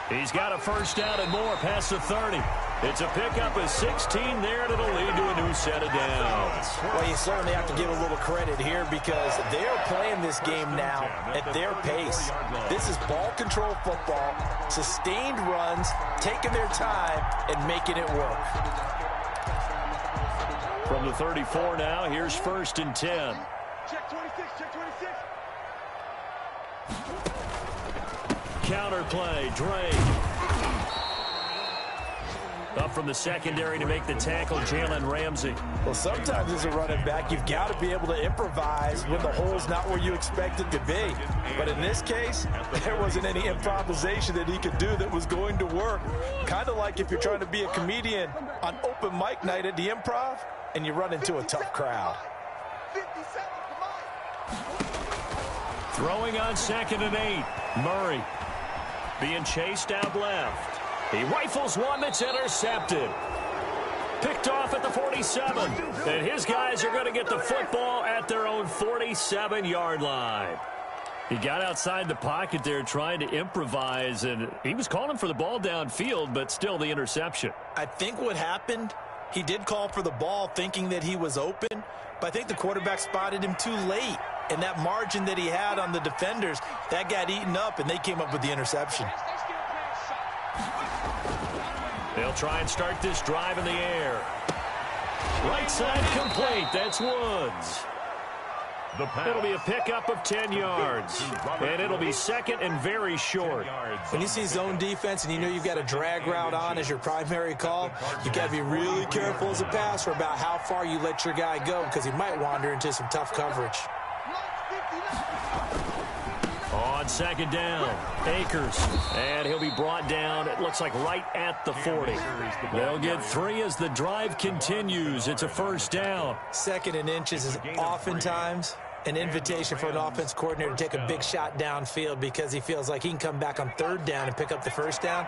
A: He's got a 1st down and more past the 30. It's a pickup of 16 there, and it'll lead to a new set of downs.
C: Well, you certainly have to give a little credit here because they are playing this game now at their pace. This is ball control football, sustained runs, taking their time, and making it work.
A: From the 34 now, here's 1st and 10.
D: Check 26, check 26.
A: Counter play, Drake. Up from the secondary to make the tackle, Jalen Ramsey.
C: Well, sometimes as a running back, you've got to be able to improvise when the hole's not where you expect it to be. But in this case, there wasn't any improvisation that he could do that was going to work. Kind of like if you're trying to be a comedian on open mic night at the Improv and you run into a tough crowd.
D: 57, come on.
A: Throwing on 2nd and 8. Murray being chased out left. He rifles one that's intercepted. Picked off at the 47. And his guys are going to get the football at their own 47-yard line. He got outside the pocket there trying to improvise, and he was calling for the ball downfield, but still the interception.
C: I think what happened, he did call for the ball thinking that he was open, but I think the quarterback spotted him too late. And that margin that he had on the defenders, that got eaten up, and they came up with the interception.
A: They'll try and start this drive in the air. Right side complete. That's Woods. It'll be a pickup of 10 yards. And it'll be 2nd and very short.
C: When you see zone defense and you know you've got a drag route on as your primary call, you've got to be really careful as a passer about how far you let your guy go because he might wander into some tough coverage.
A: On 2nd down, Akers. And he'll be brought down at looks like right at the 40. They'll get 3 as the drive continues. It's a first down.
C: 2nd and inches is oftentimes an invitation for an offense coordinator to take a big shot downfield because he feels like he can come back on 3rd down and pick up the first down.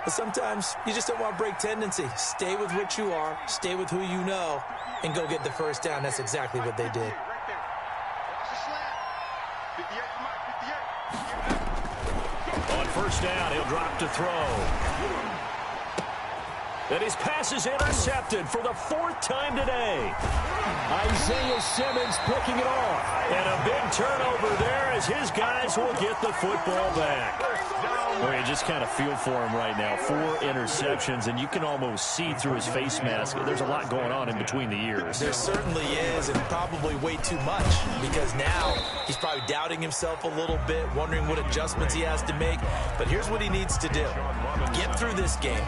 C: But sometimes you just don't want to break tendency. Stay with what you are, stay with who you know, and go get the first down. That's exactly what they did.
A: On first down, he'll drop to throw. And his pass is intercepted for the 4th time today.
F: Isaiah Simmons picking it off.
A: And a big turnover there as his guys will get the football back. Well, you just kind of feel for him right now. 4 interceptions, and you can almost see through his face mask. There's a lot going on in between the ears.
C: There certainly is, and probably way too much, because now he's probably doubting himself a little bit, wondering what adjustments he has to make. But here's what he needs to do. Get through this game.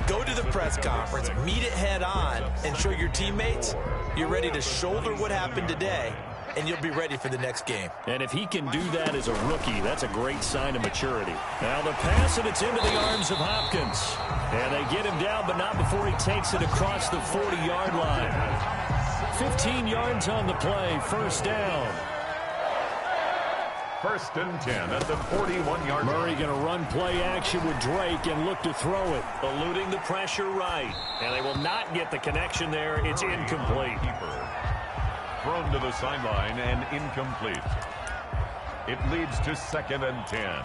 C: Go to the press conference, meet it head on, and show your teammates you're ready to shoulder what happened today, and you'll be ready for the next game.
A: And if he can do that as a rookie, that's a great sign of maturity. Now the pass, and it's into the arms of Hopkins. And they get him down, but not before he takes it across the 40-yard line. 15 yards on the play, first down.
B: 1st and 10 at the 41-yard line.
F: Murray going to run play action with Drake and look to throw it.
A: Eluding the pressure right. And they will not get the connection there. It's incomplete.
B: Thrown to the sideline and incomplete. It leads to 2nd and 10.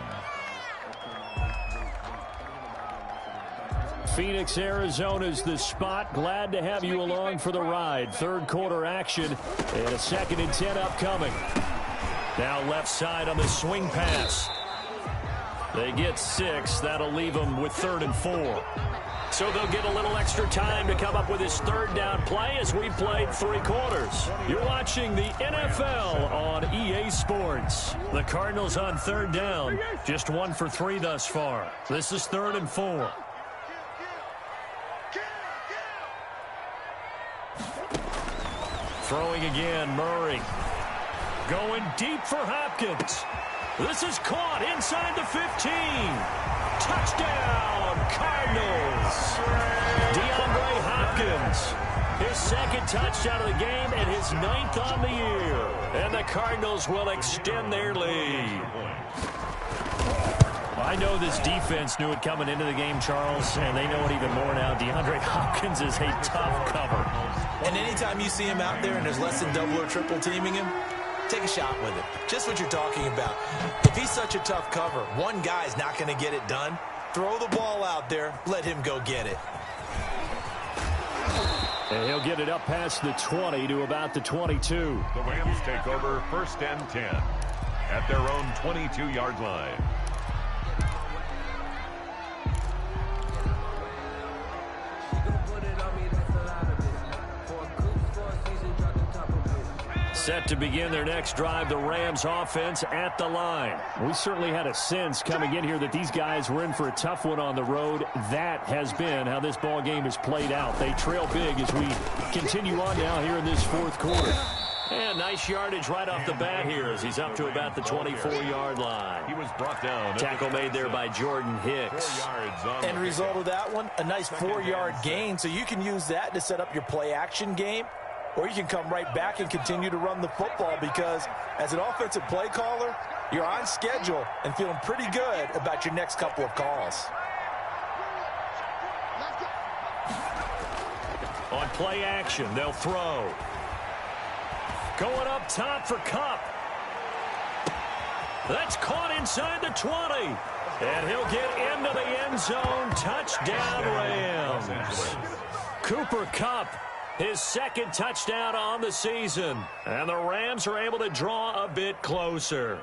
F: Phoenix, Arizona's the spot. Glad to have you along for the ride. 3rd quarter action and a 2nd and 10 upcoming.
A: Now left side on the swing pass. They get 6. That'll leave them with 3rd and 4. So they'll get a little extra time to come up with his 3rd down play as we've played 3 quarters. You're watching the NFL on EA Sports. The Cardinals on 3rd down. Just 1 for 3 thus far. This is 3rd and 4. Throwing again, Murray. Going deep for Hopkins. This is caught inside the 15. Touchdown, Cardinals. DeAndre Hopkins. His 2nd touchdown of the game and his 9th on the year. And the Cardinals will extend their lead. I know this defense knew it coming into the game, Charles, and they know it even more now. DeAndre Hopkins is a tough cover.
C: And anytime you see him out there and there's less than double or triple teaming him, take a shot with it. Just what you're talking about. If he's such a tough cover, one guy's not going to get it done. Throw the ball out there. Let him go get it.
F: And he'll get it up past the 20 to about the 22.
B: The Rams take over 1st and 10 at their own 22-yard line.
A: Set to begin their next drive, the Rams offense at the line.
F: We certainly had a sense coming in here that these guys were in for a tough one on the road. That has been how this ball game has played out. They trail big as we continue on now here in this 4th quarter.
A: And nice yardage right off the bat here as he's up to about the 24-yard line.
B: He was brought down.
A: Tackle made there by Jordan Hicks.
C: End result of that one, a nice 4-yard gain. So you can use that to set up your play-action game. Or you can come right back and continue to run the football because as an offensive play caller, you're on schedule and feeling pretty good about your next couple of calls.
A: On play action, they'll throw. Going up top for Kupp. That's caught inside the 20. And he'll get into the end zone. Touchdown, Rams. Cooper Kupp. His 2nd touchdown on the season. And the Rams are able to draw a bit closer.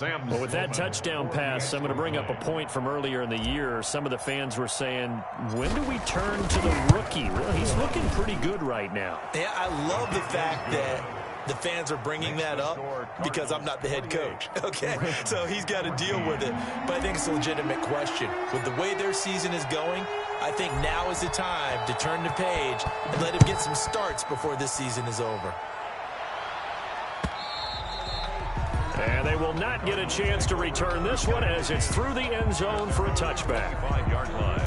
F: Well, with that touchdown pass, I'm going to bring up a point from earlier in the year. Some of the fans were saying, when do we turn to the rookie? Really, he's looking pretty good right now.
C: Yeah, I love the fact that the fans are bringing that up because I'm not the head coach, okay? So he's got to deal with it. But I think it's a legitimate question. With the way their season is going, I think now is the time to turn the page and let him get some starts before this season is over.
A: And they they will not get a chance to return this one as it's through the end zone for a touchback.
B: 5-yard line.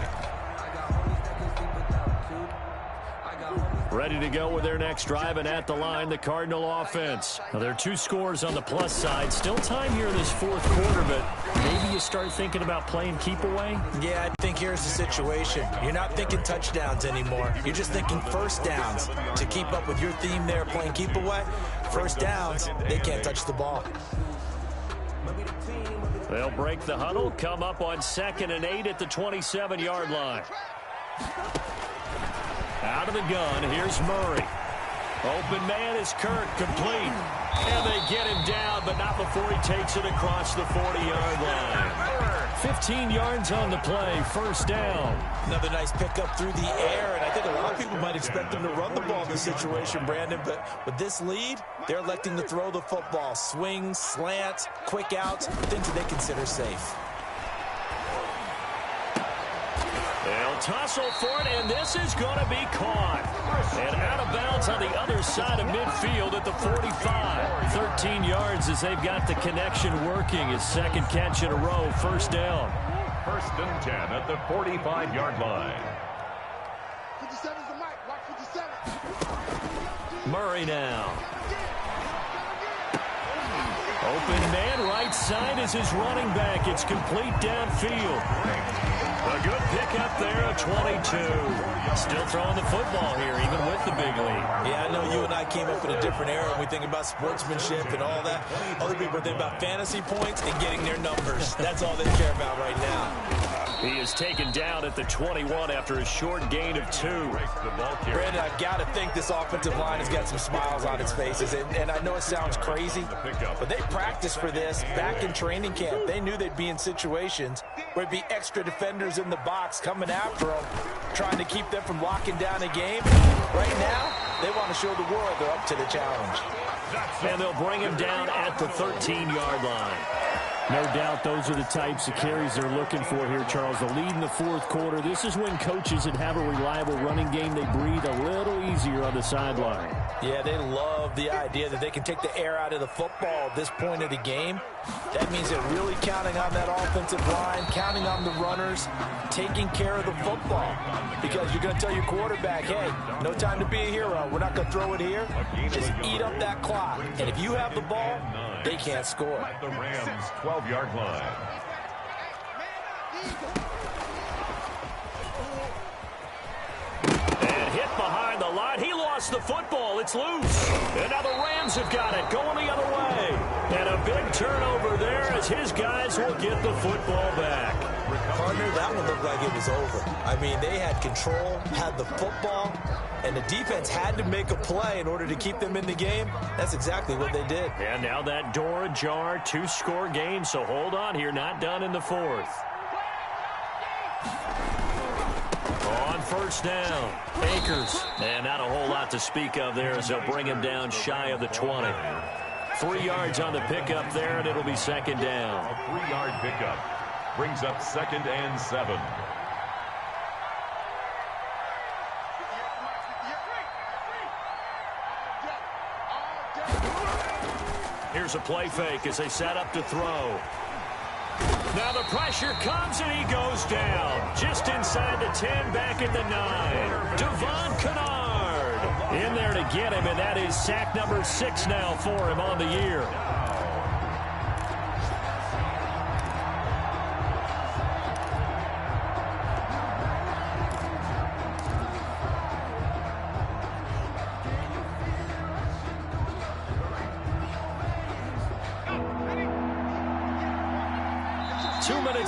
A: Ready to go with their next drive, and at the line, the Cardinal offense. Now, there are 2 scores on the plus side. Still time here in this fourth quarter, but maybe you start thinking about playing keep away?
C: Yeah, I think here's the situation. You're not thinking touchdowns anymore. You're just thinking first downs. To keep up with your theme there, playing keep away, first downs, they can't touch the ball.
A: They'll break the huddle, come up on 2nd and 8 at the 27-yard line. Out of the gun, here's Murray. Open man is Kirk, complete. And they get him down, but not before he takes it across the 40-yard line. 15 yards on the play, first down.
C: Another nice pickup through the air, and I think a lot of people might expect them to run the ball in this situation, Brandon, but with this lead, they're electing to throw the football. Swings, slants, quick outs, things that they consider safe.
A: They'll tussle for it, and this is going to be caught. And out of bounds on the other side of midfield at the 45. 13 yards as they've got the connection working. His second catch in a row, first down.
B: 1st and 10 at the 45-yard line.
D: 57's the mic. Watch 57.
A: Murray now. Open man, right side is his running back. It's complete downfield. A good pickup there at 22. Still throwing the football here, even with the big lead.
C: Yeah, I know you and I came up in a different era when we think about sportsmanship and all that. Other people think about fantasy points and getting their numbers. That's all they care about right now.
A: He is taken down at the 21 after a short gain of 2.
C: Brandon, I've got to think this offensive line has got some smiles on its faces. And I know it sounds crazy, but they practiced for this back in training camp. They knew they'd be in situations where it'd be extra defenders in the box coming after them, trying to keep them from locking down a game. Right now, they want to show the world they're up to the challenge.
A: And they'll bring him down at the 13-yard line. No doubt those are the types of carries they're looking for here, Charles. The lead in the fourth quarter. This is when coaches that have a reliable running game, they breathe a little easier on the sideline.
C: Yeah, they love the idea that they can take the air out of the football at this point of the game. That means they're really counting on that offensive line, counting on the runners, taking care of the football. Because you're going to tell your quarterback, hey, no time to be a hero. We're not going to throw it here. Just eat up that clock. And if you have the ball, they can't score.
B: At the Rams' 12-yard line.
A: And hit behind the line. He lost the football. It's loose. And now the Rams have got it going the other way. And a big turnover there as his guys will get the football back.
C: Partner, that one looked like it was over. I mean, they had control, had the football, and the defense had to make a play in order to keep them in the game. That's exactly what they did.
A: And now that door ajar, 2-score game, so hold on here, not done in the fourth. On first down, Akers. And not a whole lot to speak of there as they'll bring him down shy of the 20. 3 yards on the pickup there, and it'll be second down.
B: A 3-yard pickup brings up 2nd and 7.
A: Here's a play fake as they set up to throw. Now the pressure comes and he goes down. Just inside the 10, back at the 9. Devon Kennard in there to get him, and that is sack number 6 now for him on the year.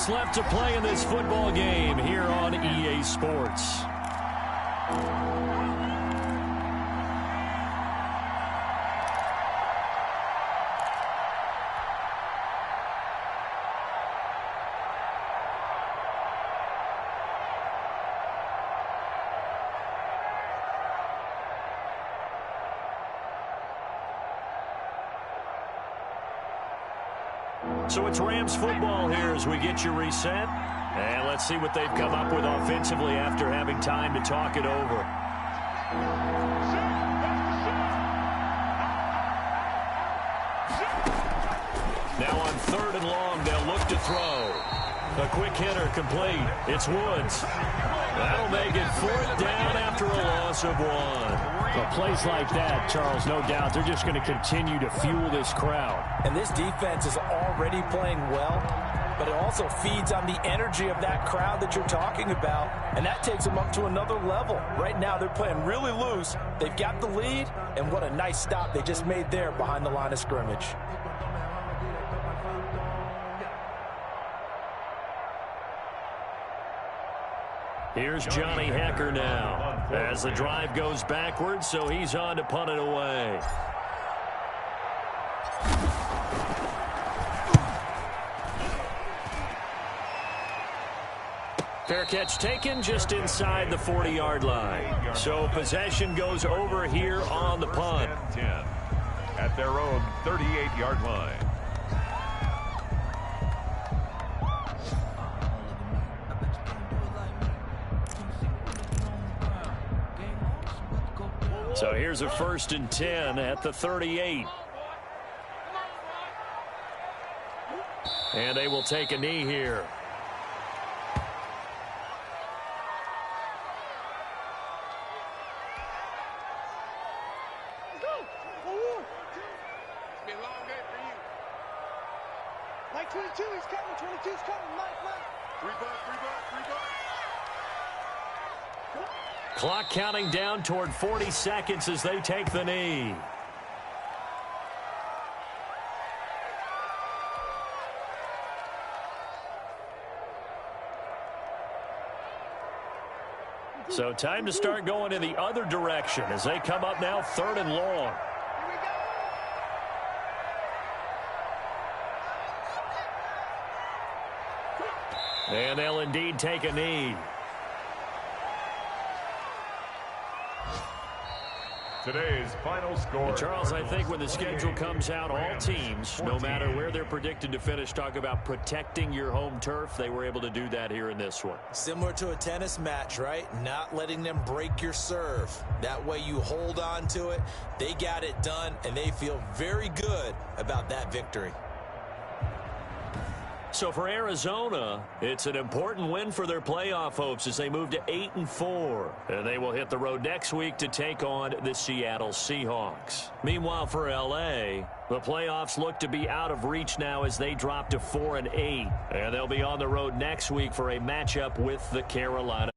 A: Left to play in this football game here on EA Sports. So it's Rams football here as we get you reset. And let's see what they've come up with offensively after having time to talk it over. Now and long. They'll look to throw. A quick hitter complete. It's Woods. That'll make it 4th down after a loss of 1.
F: Well, plays like that, Charles, no doubt, they're just going to continue to fuel this crowd.
C: And this defense is already playing well, but it also feeds on the energy of that crowd that you're talking about, and that takes them up to another level. Right now, they're playing really loose. They've got the lead, and what a nice stop they just made there behind the line of scrimmage.
A: Here's Johnny Hecker now as the drive goes backwards, so he's on to punt it away. Fair catch taken just inside the 40-yard line. So possession goes over here on the punt.
B: 10 at their own 38-yard line.
A: So here's a 1st and 10 at the 38. And they will take a knee here.
D: Mike 22, he's coming. 22's coming. Mike. 3 bucks.
A: Clock counting down toward 40 seconds as they take the knee. So time to start going in the other direction as they come up now 3rd and long. And they'll indeed take a knee.
B: Today's final score.
A: And Charles, I think when the schedule comes out, all teams, no matter where they're predicted to finish, talk about protecting your home turf. They were able to do that here in this one.
C: Similar to a tennis match, right? Not letting them break your serve. That way you hold on to it. They got it done, and they feel very good about that victory.
A: So for Arizona, it's an important win for their playoff hopes as they move to 8-4. And they will hit the road next week to take on the Seattle Seahawks. Meanwhile, for L.A., the playoffs look to be out of reach now as they drop to 4-8. And they'll be on the road next week for a matchup with the Carolina